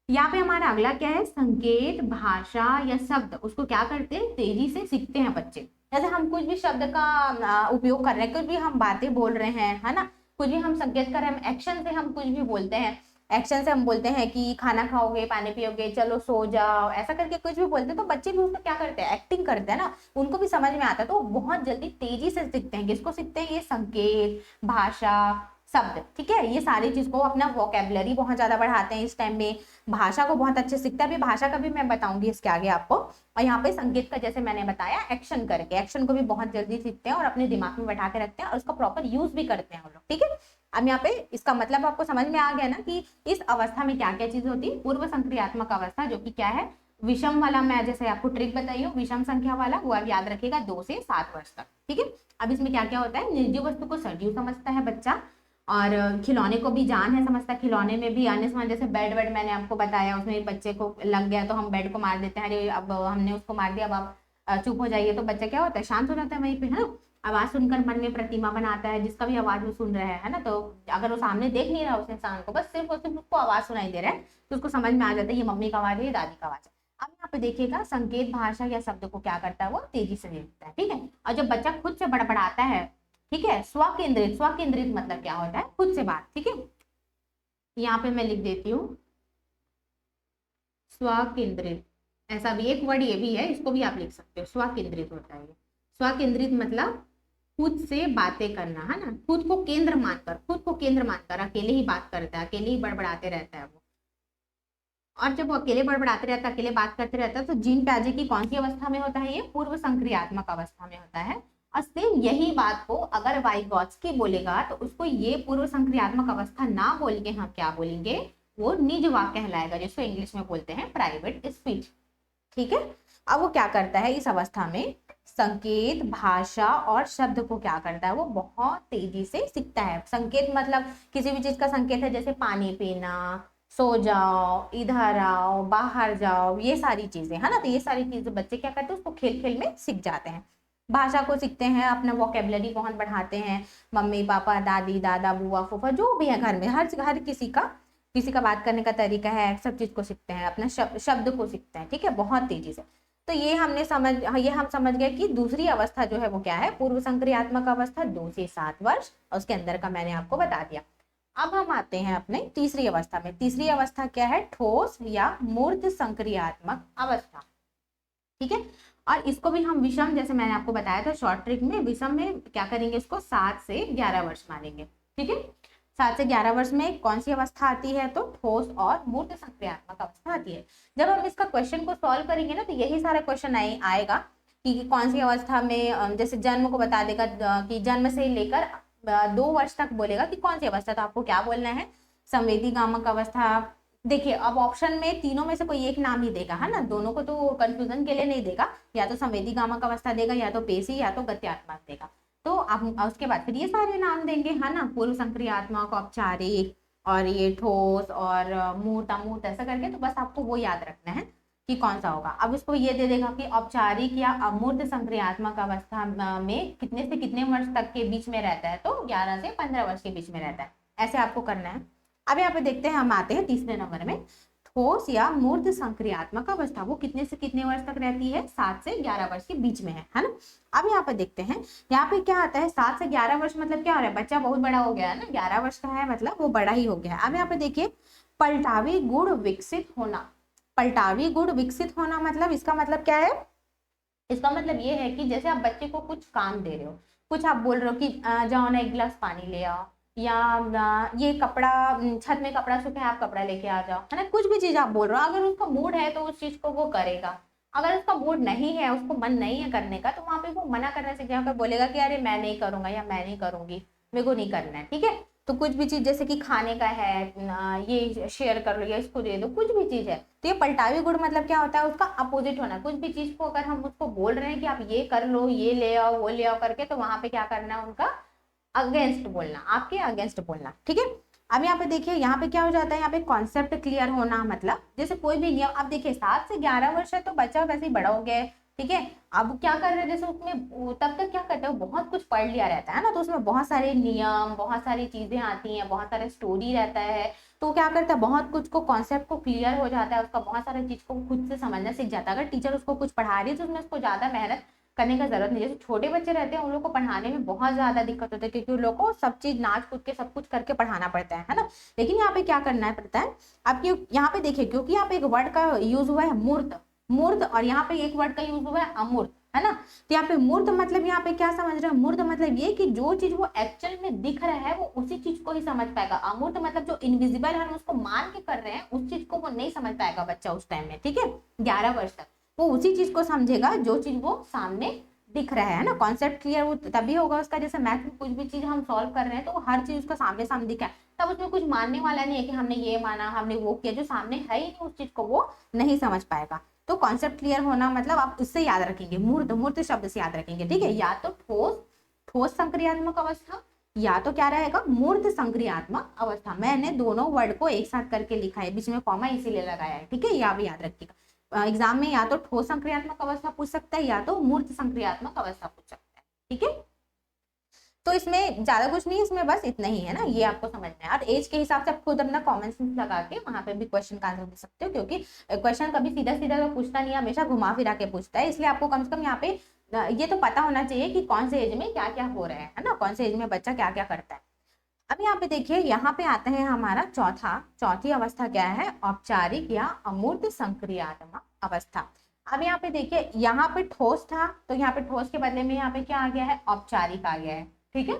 यहाँ पे हमारा अगला क्या है, संकेत, भाषा या शब्द, उसको क्या करते हैं, तेजी से सीखते हैं बच्चे। जैसे हम कुछ भी शब्द का उपयोग कर रहे हैं, कुछ भी हम बातें बोल रहे हैं, है ना, कुछ भी हम संकेत कर रहे हैं, एक्शन से हम कुछ भी बोलते हैं, एक्शन से हम बोलते हैं कि खाना खाओगे, पानी पियोगे, चलो सो जाओ, ऐसा करके कुछ भी बोलते हैं, तो बच्चे भी उसको क्या करते हैं, एक्टिंग करते हैं ना, उनको भी समझ में आता है, तो बहुत जल्दी तेजी से सीखते हैं। किसको सीखते हैं, ये संकेत, भाषा, शब्द, ठीक है। ये सारी चीज को अपना वोकेबलरी बहुत ज्यादा बढ़ाते हैं इस टाइम में। भाषा को बहुत अच्छे सीखता है, अभी भाषा का भी मैं बताऊंगी इसके आगे आपको। और यहाँ पे संकेत का जैसे मैंने बताया, एक्शन करके, एक्शन को भी बहुत जल्दी सीखते हैं और अपने दिमाग में बैठा के रखते हैं और उसका प्रॉपर यूज भी करते हैं हम लोग, ठीक है। अब यहाँ पे इसका मतलब आपको समझ में आ गया ना कि इस अवस्था में क्या क्या चीज होती है, पूर्व संक्रियात्मक अवस्था, जो कि क्या है, विषम वाला, मैं जैसे आपको ट्रिक बताई हूँ, विषम संख्या वाला, वो आप याद रखिएगा 2 से 7 वर्ष तक, ठीक है। अब इसमें क्या क्या होता है, निर्जीव वस्तु को सजीव समझता है बच्चा, और खिलौने को भी जान है समझता है। खिलौने में भी अन्य सामान, जैसे बेड मैंने आपको बताया, उसमें बच्चे को लग गया तो हम बेड को मार देते हैं, अरे अब हमने उसको मार दिया, अब आप चुप हो जाइए, तो बच्चा क्या होता है, शांत हो जाता है वहीं पे, है ना। आवाज सुनकर मन में प्रतिमा बनाता है, जिसका भी आवाज वो सुन रहा है ना, तो अगर वो सामने देख नहीं रहा उस इंसान को, बस सिर्फ उसको आवाज सुनाई दे रहा है, तो उसको समझ में आ जाता है ये मम्मी का आवाज है, ये दादी का आवाज है। अब यहाँ पे देखिएगा, संकेत, भाषा या शब्द को क्या करता है, वो तेजी से देखता है, ठीक है। और जब बच्चा खुद से बड़बड़ाता है, ठीक है, स्वकेंद्रित मतलब क्या होता है, खुद से बात, ठीक है। यहाँ पे मैं लिख देती हूँ स्वकेंद्रित, ऐसा भी एक वर्ड ये भी है, इसको भी आप लिख सकते हो, स्वकेंद्रित होता है ये। स्वकेंद्रित मतलब खुद से बातें करना, है ना, खुद को केंद्र मानकर अकेले ही बात करता है, अकेले ही बड़बड़ाते रहता है वो। और जब वो अकेले बड़बड़ाते रहता है, अकेले बात करते रहता है, तो जीन प्याजे की कौन सी अवस्था में होता है, ये पूर्व संक्रियात्मक अवस्था में होता है। और सेम यही बात को अगर वाइगोत्स्की बोलेगा, तो उसको ये पूर्व संक्रियात्मक अवस्था ना बोल के हम क्या बोलेंगे, वो निज वाक कहलाएगा, जिसको इंग्लिश में बोलते हैं प्राइवेट स्पीच, ठीक है। अब वो क्या करता है इस अवस्था में, संकेत, भाषा और शब्द को क्या करता है, वो बहुत तेजी से सीखता है। संकेत मतलब किसी भी चीज का संकेत है, जैसे पानी पीना, सो जाओ, इधर आओ, बाहर जाओ, ये सारी चीजें, है ना, तो ये सारी चीजें बच्चे क्या करते हैं, उसको खेल खेल में सीख जाते हैं। भाषा को सीखते हैं, अपना वोकेबलरी बहुत बढ़ाते हैं, मम्मी पापा, दादी दादा, बुआ फूफा, जो भी है घर में, हर किसी का बात करने का तरीका है, सब चीज को सीखते हैं, अपना शब्द को सीखते हैं, ठीक है, बहुत तेजी से। तो ये हम समझ गए कि दूसरी अवस्था जो है वो क्या है, पूर्व संक्रियात्मक अवस्था, 2 से 7 वर्ष, और उसके अंदर का मैंने आपको बता दिया। अब हम आते हैं अपने तीसरी अवस्था में। तीसरी अवस्था क्या है, ठोस या मूर्त संक्रियात्मक अवस्था, ठीक है। और इसको भी हम विषम, जैसे मैंने आपको बताया था शॉर्ट ट्रिक में, विषम में क्या करेंगे, इसको 7 से 11 वर्ष मानेंगे, ठीक है। 7 से 11 वर्ष में कौन सी अवस्था आती है, तो ठोस और मूर्त संक्रियात्मक अवस्था आती है। जब हम इसका क्वेश्चन को सॉल्व करेंगे ना, तो यही सारा क्वेश्चन आएगा कि कौन सी अवस्था में, जैसे जन्म को बता देगा कि जन्म से लेकर 2 वर्ष तक बोलेगा कि कौन सी अवस्था, तो आपको क्या बोलना है, संवेदीगामक अवस्था। देखिए अब ऑप्शन में तीनों में से कोई एक नाम ही देगा, है ना, दोनों को तो कंफ्यूजन के लिए नहीं देगा, या तो संवेदीगामक अवस्था देगा, या तो पेशी, या तो गत्यात्मक देगा। तो आप उसके बाद फिर ये सारे नाम देंगे, है ना, पूर्व संक्रियात्मक, औपचारिक, और ये ठोस और मूर्त, अमूर्त, ऐसा करके। तो बस आपको वो याद रखना है कि कौन सा होगा। अब उसको ये दे देगा कि औपचारिक या अमूर्त संक्रियात्मक अवस्था में कितने से कितने वर्ष तक के बीच में रहता है, तो 11 से 15 वर्ष के बीच में रहता है, ऐसे आपको करना है। अब यहाँ पे देखते हैं, हम आते हैं तीसरे नंबर में, ठोस या मूर्त संक्रियात्मक अवस्था, वो कितने से कितने वर्ष तक रहती है, 7 से 11 वर्ष के बीच में है ना। अब यहाँ पे देखते हैं, यहाँ पे क्या आता है, 7 से 11 वर्ष मतलब क्या हो रहा है, बच्चा बहुत बड़ा हो गया है ना, 11 वर्ष का है मतलब वो बड़ा ही हो गया है। अब यहाँ पे देखिए, पलटावी गुण विकसित होना। पलटावी गुण विकसित होना मतलब, इसका मतलब क्या है, इसका मतलब ये है कि जैसे आप बच्चे को कुछ काम दे रहे हो, कुछ आप बोल रहे हो कि जाओ ना एक गिलास पानी ले आओ, या ये कपड़ा छत में कपड़ा सूखा है आप कपड़ा लेके आ जाओ, है ना, कुछ भी चीज आप बोल रहे हो, अगर उसका मूड है तो उस चीज को वो करेगा। अगर उसका मूड नहीं है, उसको मन नहीं है करने का, तो वहां पे वो मना करने से क्या बोलेगा कि अरे मैं नहीं करूंगा या मैं नहीं करूंगी, मेरे को नहीं करना है, ठीक है। तो कुछ भी चीज जैसे कि खाने का है, ये शेयर कर लो या इसको दे दो, कुछ भी चीज है, तो ये पलटावी गुण मतलब क्या होता है, उसका अपोजिट होना। कुछ भी चीज को अगर हम उसको बोल रहे हैं कि आप ये कर लो, ये ले आओ, वो ले आओ करके, तो वहां पे क्या करना है, उनका अगेंस्ट बोलना, आपके अगेंस्ट बोलना, ठीक है। अब यहाँ पे देखिए, यहाँ पे क्या हो जाता है, यहाँ पे कॉन्सेप्ट क्लियर होना, मतलब जैसे कोई भी नियम, अब देखिए 7 से 11 वर्ष है तो बच्चा वैसे ही बड़ा हो गया है, ठीक है। अब क्या कर रहे हैं, जैसे उसमें तब तक क्या करते हो, बहुत कुछ पढ़ लिया रहता है ना, तो उसमें बहुत सारे नियम, बहुत सारी चीजें आती हैं, बहुत सारे स्टोरी रहता है, तो क्या करता है, बहुत कुछ को कॉन्सेप्ट को क्लियर हो जाता है, उसका बहुत सारी चीज को खुद से समझना सीख जाता है। अगर टीचर उसको कुछ पढ़ा रही है तो उसमें उसको ज्यादा मेहनत करने का जरूरत नहीं। जैसे छोटे बच्चे रहते हैं उन लोग को पढ़ाने में बहुत ज्यादा दिक्कत होती है, क्योंकि उन लोग को सब चीज नाच कूद के सब कुछ करके पढ़ाना पड़ता है ना। लेकिन यहाँ पे क्या करना पड़ता है आपके, यहाँ पे देखिए, क्योंकि यहाँ पे एक वर्ड का यूज हुआ है मूर्त, मूर्त, और यहाँ पे एक वर्ड का यूज हुआ है अमूर्त, है ना। तो यहाँ पे मूर्त मतलब यहाँ पे क्या समझ रहे हैं, मूर्त मतलब ये कि जो चीज वो एक्चुअल में दिख रहा है वो उसी चीज को ही समझ पाएगा। अमूर्त मतलब जो इनविजिबल है, हम उसको मान के कर रहे हैं, उस चीज को वो नहीं समझ पाएगा बच्चा उस टाइम में, ठीक है। 11 वर्ष तक वो उसी चीज को समझेगा जो चीज वो सामने दिख रहा है ना। कॉन्सेप्ट क्लियर वो तभी होगा उसका, जैसे मैथ में कुछ भी चीज हम सॉल्व कर रहे हैं तो वो हर चीज उसका सामने सामने दिखा है, तब उसमें कुछ मानने वाला नहीं है कि हमने ये माना, हमने वो किया, जो सामने है ही नहीं उस चीज को वो नहीं समझ पाएगा। तो कॉन्सेप्ट क्लियर होना मतलब आप उससे याद रखेंगे, मूर्त, मूर्त शब्द से याद रखेंगे, ठीक है। या तो ठोस, ठोस संक्रियात्मक अवस्था, या तो क्या रहेगा, मूर्त संक्रियात्मक अवस्था। मैंने दोनों वर्ड को एक साथ करके लिखा है, बीच में कॉमा इसीलिए लगाया है, ठीक है, ये आप याद रखिएगा। एग्जाम में या तो ठोस संक्रियात्मक अवस्था पूछ सकता है या तो मूर्त संक्रियात्मक अवस्था पूछ सकता है, ठीक है। तो इसमें ज्यादा कुछ नहीं है, इसमें बस इतना ही है ना, ये आपको समझना है। और एज के हिसाब से आप खुद अपना कॉमन सेंस लगा के वहां पे भी क्वेश्चन का आंसर दे सकते हो, क्योंकि क्वेश्चन कभी सीधा सीधा तो पूछता नहीं है, हमेशा घुमा फिरा के पूछता है, इसलिए आपको कम से कम यहाँ पे ये तो पता होना चाहिए कि कौन से एज में क्या क्या हो रहा है ना, कौन से एज में बच्चा क्या क्या करता है। अब यहाँ पे देखिए, यहाँ पे आता है हमारा चौथी अवस्था क्या है, औपचारिक या अमूर्त संक्रियात्मक अवस्था। अब यहाँ पे देखिए, यहाँ पे ठोस था तो यहाँ पे ठोस के बदले में यहाँ पे क्या आ गया है, औपचारिक आ गया है, ठीक है।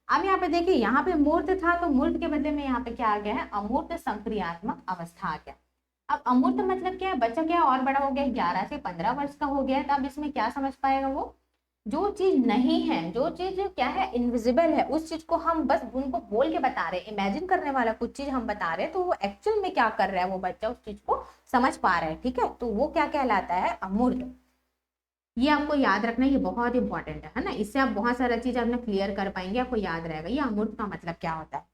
अब यहाँ पे देखिए, यहाँ पे मूर्त था तो मूर्त के बदले में यहाँ पे क्या आ गया है, अमूर्त संक्रियात्मक अवस्था आ गया। अब अमूर्त मतलब क्या है, बच्चा क्या और बड़ा हो गया, 11 से 15 वर्ष का हो गया है, तो अब इसमें क्या समझ पाएगा वो, जो चीज नहीं है, जो चीज क्या है, इनविजिबल है, उस चीज को हम बस उनको बोल के बता रहे हैं, इमेजिन करने वाला कुछ चीज हम बता रहे हैं, तो वो एक्चुअल में क्या कर रहा है वो बच्चा उस चीज को समझ पा रहा है, ठीक है। तो वो क्या कहलाता है, अमूर्त। ये आपको याद रखना है, ये बहुत इंपॉर्टेंट है ना, इससे आप बहुत सारा चीज अपना क्लियर कर पाएंगे, आपको याद रहेगा ये अमूर्त का मतलब क्या होता है।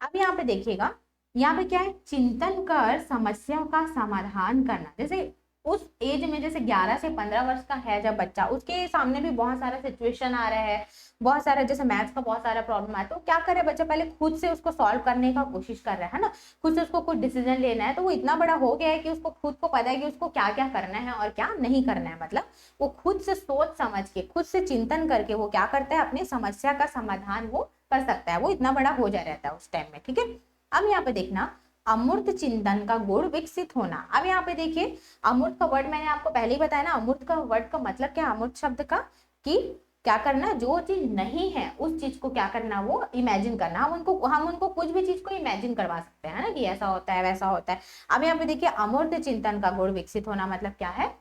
अब यहाँ पे देखिएगा, यहाँ पे क्या है, चिंतन कर समस्या का समाधान करना। जैसे उस एज में, जैसे 11 से 15 वर्ष का है जब बच्चा, उसके सामने भी बहुत सारा सिचुएशन आ रहा है, बहुत सारा, जैसे मैथ्स का बहुत सारा प्रॉब्लम आता है, तो क्या करे बच्चा, पहले खुद से उसको सॉल्व करने का कोशिश कर रहा है ना, खुद से उसको कुछ डिसीजन लेना है। तो वो इतना बड़ा हो गया है कि उसको खुद को पता है कि उसको क्या क्या करना है और क्या नहीं करना है, मतलब वो खुद से सोच समझ के, खुद से चिंतन करके वो क्या करता है, अपनी समस्या का समाधान वो कर सकता है, वो इतना बड़ा हो जा रहता है उस टाइम में, ठीक है। अब यहाँ पे देखना, अमूर्त चिंतन का गुण विकसित होना। अब यहाँ पे देखिए, अमूर्त का वर्ड मैंने आपको पहले ही बताया ना, अमूर्त का वर्ड का मतलब क्या, अमूर्त शब्द का, कि क्या करना, जो चीज नहीं है उस चीज को क्या करना, वो इमेजिन करना। हम उनको कुछ भी चीज को इमेजिन करवा सकते हैं ना, कि ऐसा होता है वैसा होता है। अब यहाँ पे देखिए, अमूर्त चिंतन का गुण विकसित होना मतलब क्या है,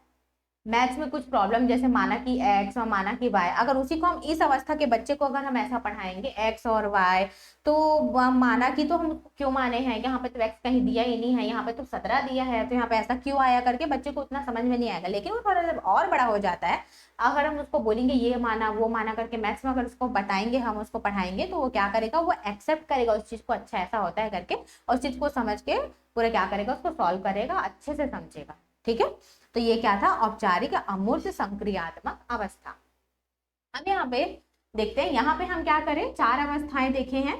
मैथ्स में कुछ प्रॉब्लम, जैसे माना कि एक्स और माना कि वाई, अगर उसी को हम इस अवस्था के बच्चे को अगर हम ऐसा पढ़ाएंगे एक्स और वाई, तो माना कि, तो हम क्यों माने हैं, यहाँ पे तो एक्स कहीं दिया ही नहीं है, यहाँ पे तो 17 दिया है, तो यहाँ पे ऐसा क्यों आया करके बच्चे को उतना समझ में नहीं आएगा। लेकिन वो थोड़ा जब और बड़ा हो जाता है, अगर हम उसको बोलेंगे ये माना वो माना करके, मैथ्स में अगर उसको बताएंगे, हम उसको पढ़ाएंगे, तो वो क्या करेगा, वो एक्सेप्ट करेगा उस चीज को, अच्छा ऐसा होता है करके, और उस चीज को समझ के पूरा क्या करेगा, उसको सॉल्व करेगा, अच्छे से समझेगा, ठीक है। तो ये क्या था, औपचारिक अमूर्त संक्रियात्मक अवस्था। अब यहाँ पे देखते हैं, यहाँ पे हम क्या करें, 4 अवस्थाएं देखे हैं।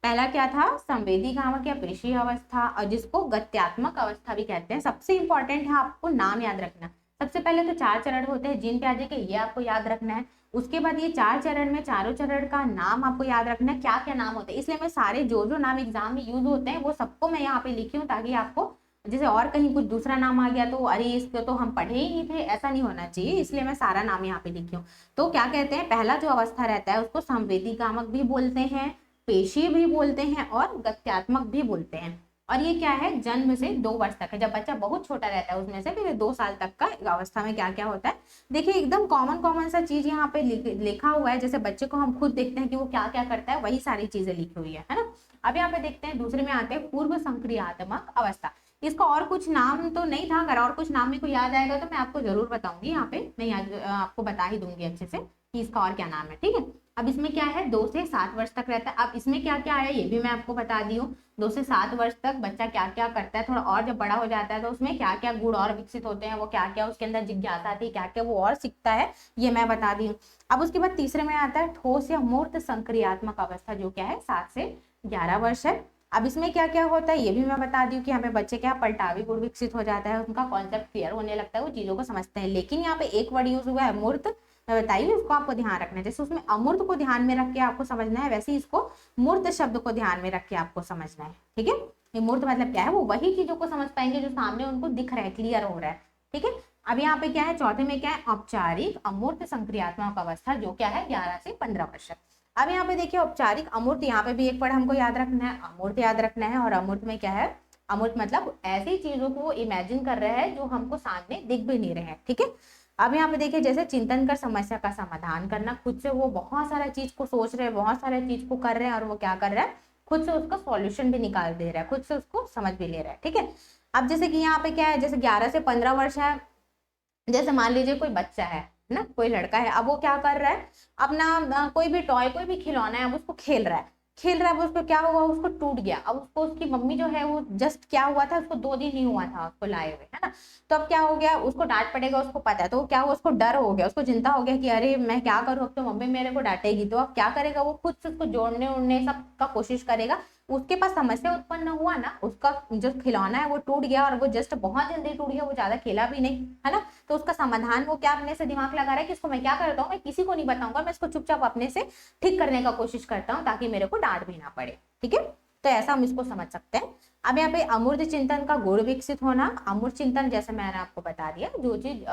पहला क्या था, संवेदी कामक या पेशी अवस्था, और जिसको गत्यात्मक अवस्था भी कहते हैं। सबसे इंपॉर्टेंट है आपको नाम याद रखना। सबसे पहले तो 4 चरण होते हैं जिन प्याजे के, ये आपको याद रखना है। उसके बाद ये 4 चरण में, चारों चरण का नाम आपको याद रखना है, क्या क्या नाम होते हैं। इसलिए मैं सारे जो नाम एग्जाम में यूज होते हैं वो सबको मैं यहाँ पे लिखी हूँ, ताकि आपको जैसे और कहीं कुछ दूसरा नाम आ गया तो अरे इसको तो हम पढ़े ही नहीं थे, ऐसा नहीं होना चाहिए, इसलिए मैं सारा नाम यहाँ पे लिखी हूँ। तो क्या कहते हैं, पहला जो अवस्था रहता है उसको संवेदीकामक भी बोलते हैं, पेशी भी बोलते हैं और गत्यात्मक भी बोलते हैं। और ये क्या है, जन्म से 2 वर्ष तक है, जब बच्चा बहुत छोटा रहता है उसमें से फिर 2 साल तक का अवस्था में क्या क्या होता है। देखिए एकदम कॉमन सा चीज यहाँ पे लिखा हुआ है, जैसे बच्चे को हम खुद देखते हैं कि वो क्या क्या करता है, वही सारी चीजें लिखी हुई है ना। अब यहाँ पे देखते हैं दूसरे में आते हैं पूर्व संक्रियात्मक अवस्था। इसका और कुछ नाम तो नहीं था, अगर और कुछ नाम मेरे को याद आएगा तो मैं आपको जरूर बताऊंगी, यहाँ पे मैं आपको बता ही दूंगी अच्छे से कि इसका और क्या नाम है, ठीक है। अब इसमें क्या है, 2 से 7 वर्ष तक रहता है। अब इसमें क्या क्या आया ये भी मैं आपको बता दी हूँ। 2 से 7 वर्ष तक बच्चा क्या क्या करता है, थोड़ा और जब बड़ा हो जाता है तो उसमें क्या क्या गुण और विकसित होते हैं, वो क्या क्या उसके अंदर जिज्ञासा आती है, क्या क्या वो और सीखता है, ये मैं बता दी हूँ। अब उसके बाद तीसरे में आता है ठोस या मूर्त संक्रियात्मक अवस्था, जो क्या है 7 से 11 वर्ष है। अब इसमें क्या क्या होता है ये भी मैं बता दी हूँ कि यहाँ पे बच्चे क्या पलटावी गुण विकसित हो जाता है, उनका कॉन्सेप्ट क्लियर होने लगता है, वो चीजों को समझते हैं। लेकिन यहाँ पे एक वर्ड यूज हुआ है मूर्त, मैं बताइए उसको आपको ध्यान रखना है। जैसे उसमें अमूर्त को ध्यान में रख के आपको समझना है, वैसे ही इसको मूर्त शब्द को ध्यान में रख के आपको समझना है, ठीक है। ये मूर्त मतलब क्या है, वो वही चीजों को समझ पाएंगे जो सामने उनको दिख रहा है, क्लियर हो रहा है, ठीक है। अब यहाँ पे क्या है, चौथे में क्या है, औपचारिक अमूर्त संक्रियात्मक अवस्था, जो क्या है 11 से 15 वर्ष। अब यहाँ पे देखिए औपचारिक अमूर्त, यहाँ पे भी एक वर्ड हमको याद रखना है, अमूर्त याद रखना है। और अमूर्त में क्या है, अमूर्त मतलब ऐसी चीजों को इमेजिन कर रहे हैं जो हमको सामने दिख भी नहीं रहे हैं, ठीक है। अब यहाँ पे देखिए जैसे चिंतन कर समस्या का समाधान करना, खुद से वो बहुत सारा चीज को सोच रहे हैं, बहुत सारे चीज को कर रहे हैं और वो क्या कर रहा है, खुद से उसका सॉल्यूशन भी निकाल दे रहा है, खुद से उसको समझ भी ले रहा है, ठीक है। अब जैसे कि यहाँ पे क्या है, जैसे 11 से 15 वर्ष है, जैसे मान लीजिए कोई बच्चा है ना, कोई लड़का है, अब वो क्या कर रहा है, अपना कोई भी टॉय, कोई भी खिलौना है, अब उसको खेल रहा है, अब उसको क्या हुआ, उसको टूट गया। अब उसको उसकी मम्मी जो है वो जस्ट क्या हुआ था, उसको 2 दिन ही हुआ था उसको लाए हुए, है ना। तो अब क्या हो गया, उसको डांट पड़ेगा, उसको पता है, तो क्या हुआ, उसको डर हो गया, उसको चिंता हो गया कि अरे मैं क्या करूँ, अब तो मम्मी मेरे को डांटेगी। तो अब क्या करेगा, वो खुद से उसको जोड़ने उड़ने सब का कोशिश करेगा। उसके पास समस्या उत्पन्न हुआ ना, उसका जो खिलौना है वो टूट गया और वो जस्ट बहुत जल्दी टूट गया, वो ज्यादा खेला भी नहीं, है ना। तो उसका समाधान वो क्या अपने से दिमाग लगा रहा है कि इसको मैं क्या करता हूँ, मैं किसी को नहीं बताऊंगा, मैं इसको चुपचाप अपने से ठीक करने का कोशिश करता हूँ ताकि मेरे को डांट भी ना पड़े, ठीक है। तो ऐसा हम इसको समझ सकते हैं। अब यहाँ पे अमूर्त चिंतन का गुण विकसित होना, अमूर्त चिंतन जैसे मैंने आपको बता दिया, जो चीज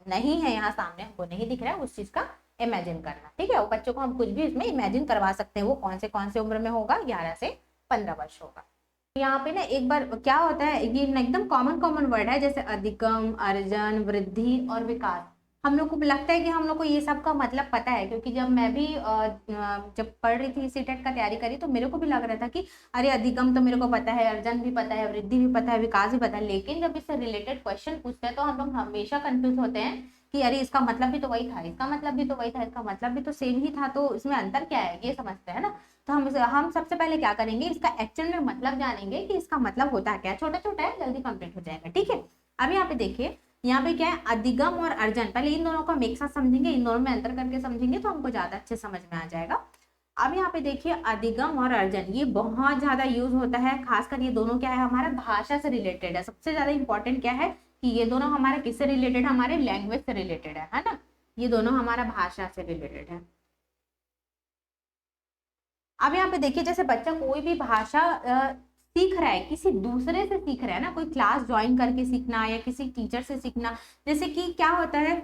नहीं है यहाँ सामने हमको नहीं दिख रहा है उस चीज का इमेजिन करना, ठीक है। वो बच्चों को हम कुछ भी इसमें इमेजिन करवा सकते हैं, वो कौन से उम्र में होगा, 11 से 15 वर्ष होगा। यहाँ पे ना एक बार क्या होता है, ये एकदम कॉमन वर्ड है, जैसे अधिगम, अर्जन, वृद्धि और विकास। हम लोग को लगता है कि हम लोग को ये सब का मतलब पता है, क्योंकि जब मैं भी जब पढ़ रही थी सीटेट का तैयारी करी तो मेरे को भी लग रहा था कि अरे अधिगम तो मेरे को पता है, अर्जन भी पता है, वृद्धि भी पता है, विकास भी पता है। लेकिन जब इससे रिलेटेड क्वेश्चन पूछते हैं तो हम लोग हमेशा कंफ्यूज होते हैं कि अरे इसका मतलब भी तो वही था, इसका मतलब भी तो वही था, इसका मतलब भी तो सेम ही था, तो इसमें अंतर क्या है ये समझते हैं ना। तो हम सबसे पहले क्या करेंगे, इसका एक्चुअल में मतलब जानेंगे कि इसका मतलब होता है क्या। छोटा छोटा है, जल्दी कंप्लीट हो जाएगा, ठीक है। अब यहाँ पे देखिए, यहाँ पे क्या है, अधिगम और अर्जन, पहले इन दोनों को हम एक साथ समझेंगे, इन दोनों में अंतर करके समझेंगे तो हमको ज्यादा अच्छे समझ में आ जाएगा। अब यहाँ पे देखिए अधिगम और अर्जन, ये बहुत ज्यादा यूज होता है, खासकर ये दोनों क्या है, हमारा भाषा से रिलेटेड है। सबसे ज्यादा इंपॉर्टेंट क्या है कि ये दोनों हमारे किससे रिलेटेड, हमारे लैंग्वेज से रिलेटेड है ना। ये दोनों हमारा भाषा से रिलेटेड है। अब यहाँ पे देखिए, जैसे बच्चा कोई भी भाषा सीख रहा है, किसी दूसरे से सीख रहा है ना, कोई क्लास ज्वाइन करके सीखना या किसी टीचर से सीखना। जैसे कि क्या होता है,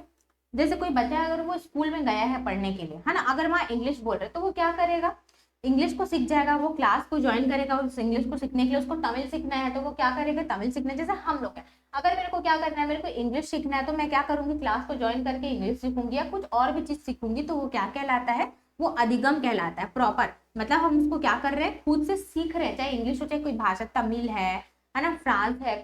जैसे कोई बच्चा अगर वो स्कूल में गया है पढ़ने के लिए, है ना, अगर वहाँ इंग्लिश बोल रहे तो वो क्या करेगा, इंग्लिश को सीख जाएगा, वो क्लास को ज्वाइन करेगा उस इंग्लिश को सीखने के लिए। उसको तमिल सीखना है तो वो क्या करेगा, तमिल सीखना है। जैसे हम लोग हैं, अगर मेरे को क्या करना है, मेरे को इंग्लिश सीखना है तो मैं क्या करूंगी, क्लास को ज्वाइन करके इंग्लिश सीखूंगी या कुछ और भी चीज सीखूंगी, तो वो क्या कहलाता है, वो अधिगम कहलाता है। प्रॉपर मतलब हम उसको क्या कर रहे हैं, खुद से सीख रहे हैं, चाहे इंग्लिश हो चाहे कोई भाषा, तमिल है ना, फ्रांस है,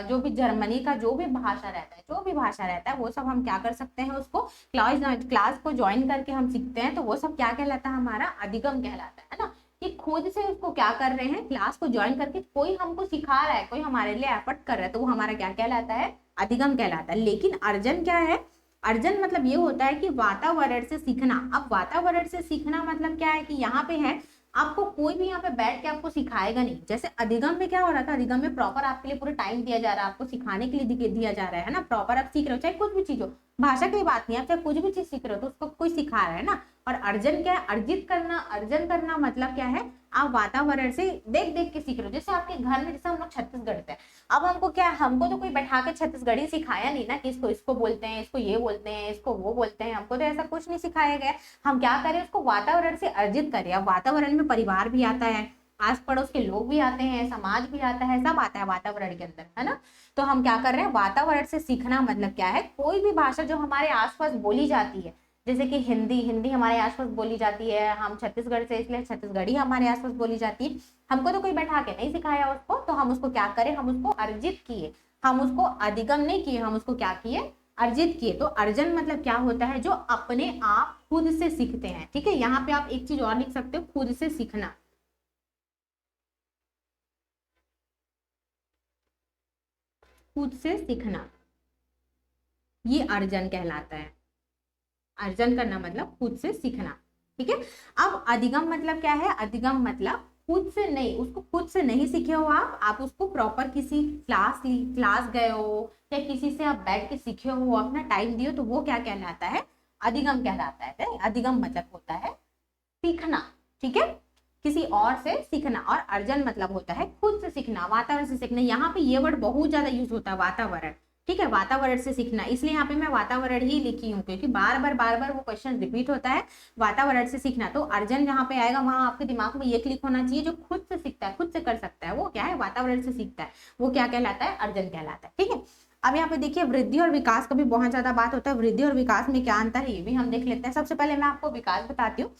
जो भी जर्मनी का जो भी भाषा रहता है, जो भी भाषा रहता है वो सब हम क्या कर सकते हैं, उसको क्लास को ज्वाइन करके हम सीखते हैं, तो वो सब क्या कहलाता है, हमारा अधिगम कहलाता है ना। कि खुद से उसको क्या कर रहे हैं, क्लास को ज्वाइन करके कोई हमको सिखा रहा है, कोई हमारे लिए एफर्ट कर रहा है, तो वो हमारा क्या कहलाता है, अधिगम कहलाता है। लेकिन अर्जन क्या है, अर्जन मतलब ये होता है कि वातावरण से सीखना। अब वातावरण से सीखना मतलब क्या है कि यहाँ पे है, आपको कोई भी यहाँ पे बैठ के आपको सिखाएगा नहीं। जैसे अधिगम में क्या हो रहा था, अधिगम में प्रॉपर आपके लिए पूरा टाइम दिया जा रहा है, आपको सिखाने के लिए दिया जा रहा है ना, प्रॉपर आप सीख रहे हो, चाहे कुछ भी चीज हो, भाषा की बात नहीं, आप चाहे कुछ भी चीज सीख रहे हो तो उसको कोई सिखा रहा है ना। और अर्जन क्या है, अर्जित करना, अर्जन करना मतलब क्या है, आप वातावरण से देख देख के सीख रहे हो। जैसे आपके घर में, जैसे हम लोग छत्तीसगढ़ से, अब हमको क्या है, हमको तो कोई बैठा के छत्तीसगढ़ी सिखाया नहीं ना कि इसको इसको बोलते हैं, इसको ये बोलते हैं, इसको वो बोलते हैं, हमको तो ऐसा कुछ नहीं सिखाया गया। हम क्या करें, उसको वातावरण से अर्जित करें। अब वातावरण में परिवार भी आता है, आस पड़ोस के लोग भी आते हैं, समाज भी आता है, सब आता है वातावरण के अंदर, है ना। तो हम क्या कर रहे हैं, वातावरण से सीखना मतलब क्या है, कोई भी भाषा जो हमारे आसपास बोली जाती है, जैसे कि हिंदी, हिंदी हमारे आसपास बोली जाती है, हम छत्तीसगढ़ से इसलिए छत्तीसगढ़ी हमारे आसपास बोली जाती है। हमको तो कोई बैठा के नहीं सिखाया उसको, तो हम उसको क्या करें, हम उसको अर्जित किए, हम उसको अधिगम नहीं किए, हम उसको क्या किए, अर्जित किए। तो अर्जन मतलब क्या होता है, जो अपने आप खुद से सीखते हैं, ठीक है। यहाँ पे आप एक चीज और लिख सकते हो, खुद से सीखना, खुद से सीखना, ये अर्जन कहलाता है। अर्जन करना मतलब खुद से सीखना, ठीक है। अब अधिगम मतलब क्या है, अधिगम मतलब खुद से नहीं, उसको खुद से नहीं सीखे हो आप उसको प्रॉपर किसी क्लास गए हो या किसी से आप बैठ के सीखे हो, अपना टाइम दियो, तो वो क्या कहलाता है, अधिगम कहलाता है। अधिगम मतलब होता है सीखना, ठीक है, किसी और से सीखना। और अर्जन मतलब होता है खुद से सीखना, वातावरण से सीखना। यहाँ पे ये वर्ड बहुत ज्यादा यूज होता है, वातावरण, ठीक है, वातावरण से सीखना, इसलिए यहाँ पे मैं वातावरण ही लिखी हूँ, क्योंकि बार बार वो क्वेश्चन रिपीट होता है, वातावरण से सीखना। तो अर्जन जहाँ पे आएगा वहां आपके दिमाग में ये क्लिक होना चाहिए, जो खुद से सीखता है, खुद से कर सकता है, वो क्या है, वातावरण से सीखता है, वो क्या कहलाता है, अर्जन कहलाता है, ठीक है। अब यहाँ पे देखिए, वृद्धि और विकास का भी बहुत ज्यादा बात होता है। वृद्धि और विकास में क्या अंतर है, ये भी हम देख लेते हैं। सबसे पहले मैं आपको विकास बताती हूँ।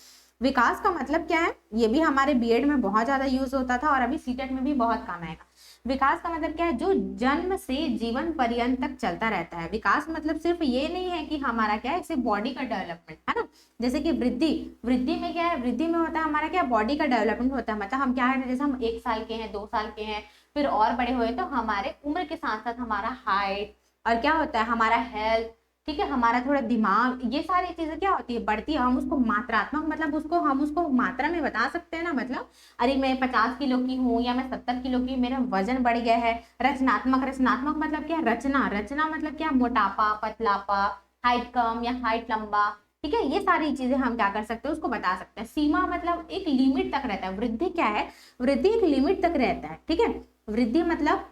विकास का मतलब क्या है, ये भी हमारे बीएड में बहुत ज्यादा यूज होता था और अभी सीटेट में भी बहुत काम आएगा। विकास का मतलब क्या है, जो जन्म से जीवन पर्यंत तक चलता रहता है। विकास मतलब सिर्फ ये नहीं है कि हमारा क्या है, सिर्फ बॉडी का डेवलपमेंट, है ना। जैसे कि वृद्धि, वृद्धि में क्या है, वृद्धि में होता है हमारा क्या, बॉडी का डेवलपमेंट होता है। मतलब हम क्या है, जैसे हम 1 साल के हैं, 2 साल के हैं, फिर और बड़े हुए, तो हमारे उम्र के साथ साथ हमारा हाइट और क्या होता है, हमारा हेल्थ, ठीक है, हमारा थोड़ा दिमाग, ये सारी चीजें क्या होती है, बढ़ती है। हम उसको मात्रात्मक मतलब उसको हम उसको मात्रा में बता सकते हैं ना। मतलब अरे मैं 50 किलो की हूँ या मैं 70 किलो की, मेरा वजन बढ़ गया है। रचनात्मक, रचनात्मक मतलब क्या, रचना, रचना मतलब क्या, मोटापा, पतलापा, हाइट कम या हाइट लंबा, ठीक है, ये सारी चीजें हम क्या कर सकते हैं, उसको बता सकते हैं। सीमा मतलब एक लिमिट तक रहता है। वृद्धि क्या है, वृद्धि एक लिमिट तक रहता है, ठीक है। वृद्धि मतलब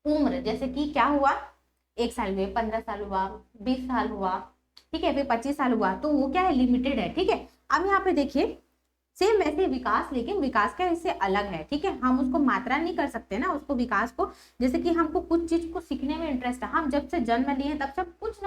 उम्र, जैसे कि क्या हुआ, 1 साल हुए, 15 साल हुआ, 20 साल हुआ, ठीक है, फिर 25 साल हुआ, तो वो क्या है, लिमिटेड है, ठीक है। अब यहाँ पे देखिए, सेम वैसे विकास, लेकिन विकास का इससे अलग है, ठीक है। हम उसको मात्रा नहीं कर सकते ना उसको, विकास को। जैसे कि हमको कुछ चीज को सीखने में इंटरेस्ट है, हम जब से जन्म लिए हैं तब से कुछ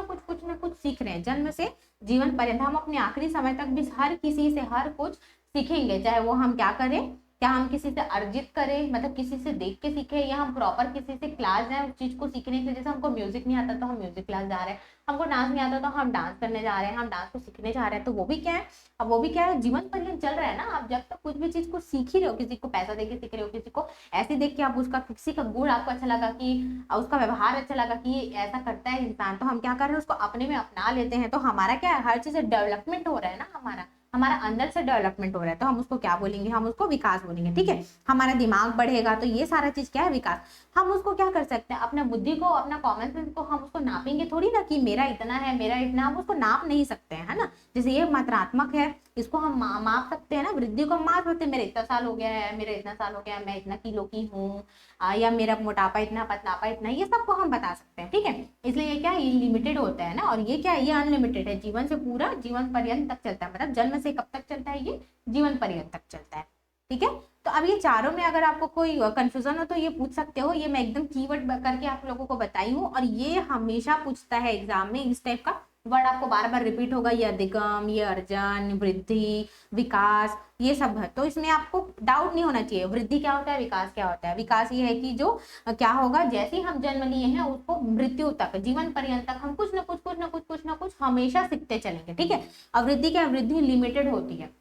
ना कुछ सीख रहे हैं, जन्म से जीवन पर्यंत। हम अपने आखिरी समय तक भी हर किसी से हर कुछ सीखेंगे, चाहे वो हम क्या करें, क्या हम किसी से अर्जित करें, मतलब किसी से देख के सीखे, या हम प्रॉपर किसी से क्लास जाए उस चीज को सीखने के लिए। जैसे हमको म्यूजिक नहीं आता तो हम म्यूजिक क्लास जा रहे हैं, हमको डांस नहीं आता तो हम डांस करने जा रहे हैं, हम डांस को सीखने जा रहे हैं, तो वो भी क्या है, अब वो भी क्या है, जीवन पर्यंत चल रहा है ना। आप जब तक कुछ भी चीज को सीख ही रहे हो, किसी को पैसा देके सीख रहे हो, किसी को ऐसे देख के आप उसका, किसी का गुण आपको अच्छा लगा, कि उसका व्यवहार अच्छा लगा कि ये ऐसा करता है इंसान, तो हम क्या कर रहे हैं, उसको अपने में अपना लेते हैं। तो हमारा क्या है, हर चीज डेवलपमेंट हो रहा है ना, हमारा अंदर से डेवलपमेंट हो रहा है, तो हम उसको क्या बोलेंगे, हम उसको विकास बोलेंगे, ठीक है। हमारा दिमाग बढ़ेगा, तो ये सारा चीज क्या है, विकास। हम उसको क्या कर सकते हैं, अपना बुद्धि को, अपना कॉमन सेंस को हम उसको नापेंगे थोड़ी ना, कि मेरा इतना है, मेरा इतना, हम उसको नाप नहीं सकते हैं, है ना। जैसे ये मात्रात्मक है, इसको हम माप सकते हैं ना, वृद्धि को हम माप सकते हैं, मेरा इतना साल हो गया है, मेरा इतना साल हो गया है, मैं इतना किलो की हूँ, या मेरा मोटापा इतना, पतलापा इतना, ये सबको हम बता सकते हैं, ठीक है। इसलिए ये क्या है, ये लिमिटेड होता है ना, और ये क्या है, ये अनलिमिटेड है, जीवन से पूरा जीवन पर्यंत तक चलता है। मतलब जन्म से कब तक चलता है, ये जीवन पर्यंत तक चलता है, ठीक है। तो अब ये चारों में अगर आपको कोई कंफ्यूजन हो तो ये पूछ सकते हो, ये मैं एकदम कीवर्ड करके आप लोगों को बताई हूँ, और ये हमेशा पूछता है एग्जाम में, इस टाइप का वर्ड आपको बार बार रिपीट होगा, ये अधिगम, ये अर्जन, वृद्धि, विकास, ये सब है। तो इसमें आपको डाउट नहीं होना चाहिए, वृद्धि क्या होता है, विकास क्या होता है। विकास ये है कि जो क्या होगा, जैसे ही हम जन्म लिए हैं उसको मृत्यु तक, जीवन पर्यंत तक हम कुछ ना कुछ हमेशा सीखते चलेंगे, ठीक है। और वृद्धि क्या, वृद्धि लिमिटेड होती है,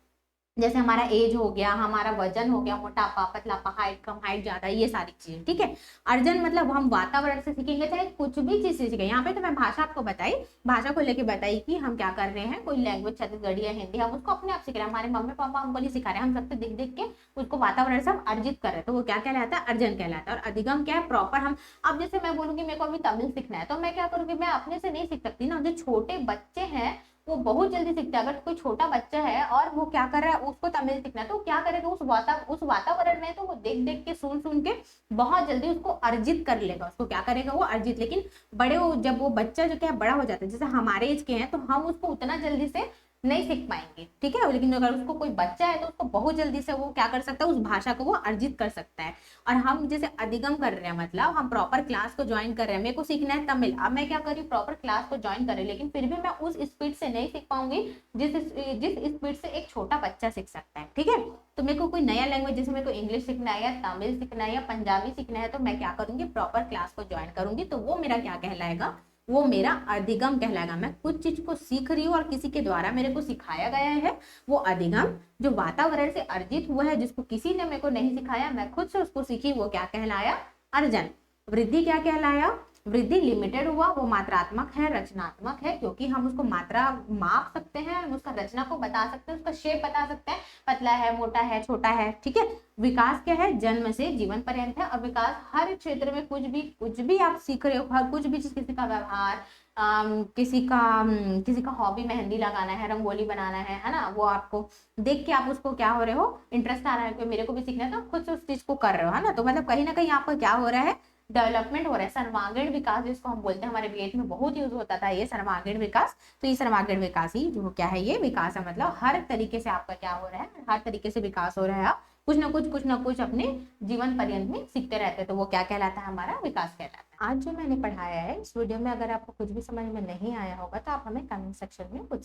जैसे हमारा एज हो गया, हमारा वजन हो गया, मोटापा, पतलापा, हाइट कम, हाइट ज्यादा, ये सारी चीजें, ठीक है। अर्जन मतलब हम वातावरण से सीखेंगे, चाहे कुछ भी चीज सीखेंगे। यहाँ पे तो मैं भाषा आपको बताई, भाषा को लेके बताई कि हम क्या कर रहे हैं, कोई लैंग्वेज छत्तीसगढ़ी या हिंदी, हम उसको अपने आप सीख रहे हैं, हमारे मम्मी पापा हमको नहीं सिखा रहे, हम सबसे देख देख के उसको वातावरण से हम अर्जित कर रहे हैं, तो वो क्या कहलाता है, अर्जन कहलाता है। और अधिगम क्या है, प्रॉपर हम, अब जैसे मैं बोलूंगी मेरे को अभी तमिल सीखना है, तो मैं क्या करूंगी, मैं अपने से नहीं सीख सकती ना, जो छोटे बच्चे हैं वो बहुत जल्दी सीखता है। अगर कोई छोटा बच्चा है और वो क्या कर रहा है, उसको तमिल सीखना है, तो क्या करेगा, उस वातावरण में तो वो देख देख के, सुन सुन के बहुत जल्दी उसको अर्जित कर लेगा, उसको क्या करेगा, वो अर्जित। लेकिन जब वो बच्चा जो क्या बड़ा हो जाता है, जैसे हमारे एज के हैं, तो हम उसको उतना जल्दी से नहीं सीख पाएंगे, ठीक है। लेकिन अगर उसको कोई बच्चा है तो उसको बहुत जल्दी से वो क्या कर सकता है, उस भाषा को वो अर्जित कर सकता है। और हम जैसे अधिगम कर रहे हैं, मतलब हम प्रॉपर क्लास को ज्वाइन कर रहे हैं, मेरे को सीखना है तमिल, अब मैं क्या कर रही हूँ, प्रॉपर क्लास को ज्वाइन कर रही हूँ, लेकिन फिर भी मैं उस स्पीड से नहीं सीख पाऊंगी जिस स्पीड से एक छोटा बच्चा सीख सकता है, ठीक है। तो मेरे को कोई नया लैंग्वेज, जैसे मेरे को इंग्लिश सीखना है या तमिल सीखना है या पंजाबी सीखना है, तो मैं क्या करूंगी, प्रॉपर क्लास को ज्वाइन करूंगी। तो वो मेरा क्या कहलाएगा, वो मेरा अधिगम कहलाएगा। मैं कुछ चीज को सीख रही हूँ और किसी के द्वारा मेरे को सिखाया गया है, वो अधिगम। जो वातावरण से अर्जित हुआ है, जिसको किसी ने मेरे को नहीं सिखाया, मैं खुद से उसको सीखी, वो क्या कहलाया, अर्जन। वृद्धि क्या कहलाया, वृद्धि लिमिटेड हुआ, वो मात्रात्मक है, रचनात्मक है, क्योंकि हम उसको मात्रा माप सकते हैं, हम उसका रचना को बता सकते हैं, उसका शेप बता सकते हैं, पतला है, मोटा है, छोटा है, ठीक है। विकास क्या है, जन्म से जीवन पर्यंत है। और विकास हर क्षेत्र में कुछ भी आप सीख रहे हो, हर कुछ भी चीज, किसी का व्यवहार, किसी का हॉबी मेहंदी लगाना है, रंगोली बनाना है ना, वो आपको देख के आप उसको क्या हो रहे हो, इंटरेस्ट आ रहा है कि मेरे को भी सीखना है, तो खुद से उस चीज को कर रहे हो, है ना। तो मतलब कहीं ना कहीं आपका क्या हो रहा है, डेवलपमेंट हो रहा है। सर्वांगीण विकास जिसको हम बोलते हैं, हमारे बीएड में बहुत यूज होता था ये सर्वांगीण विकास। तो ये सर्वांगीण विकास ही जो क्या है, ये विकास है, मतलब हर तरीके से आपका क्या हो रहा है, हर तरीके से विकास हो रहा है। आप कुछ ना कुछ अपने जीवन पर्यंत में सीखते रहते हैं, तो वो क्या कहलाता है, हमारा विकास कहलाता है। आज जो मैंने पढ़ाया है इस वीडियो में, अगर आपको कुछ भी समझ में नहीं आया होगा तो आप हमें कमेंट सेक्शन में पूछ सकते हैं।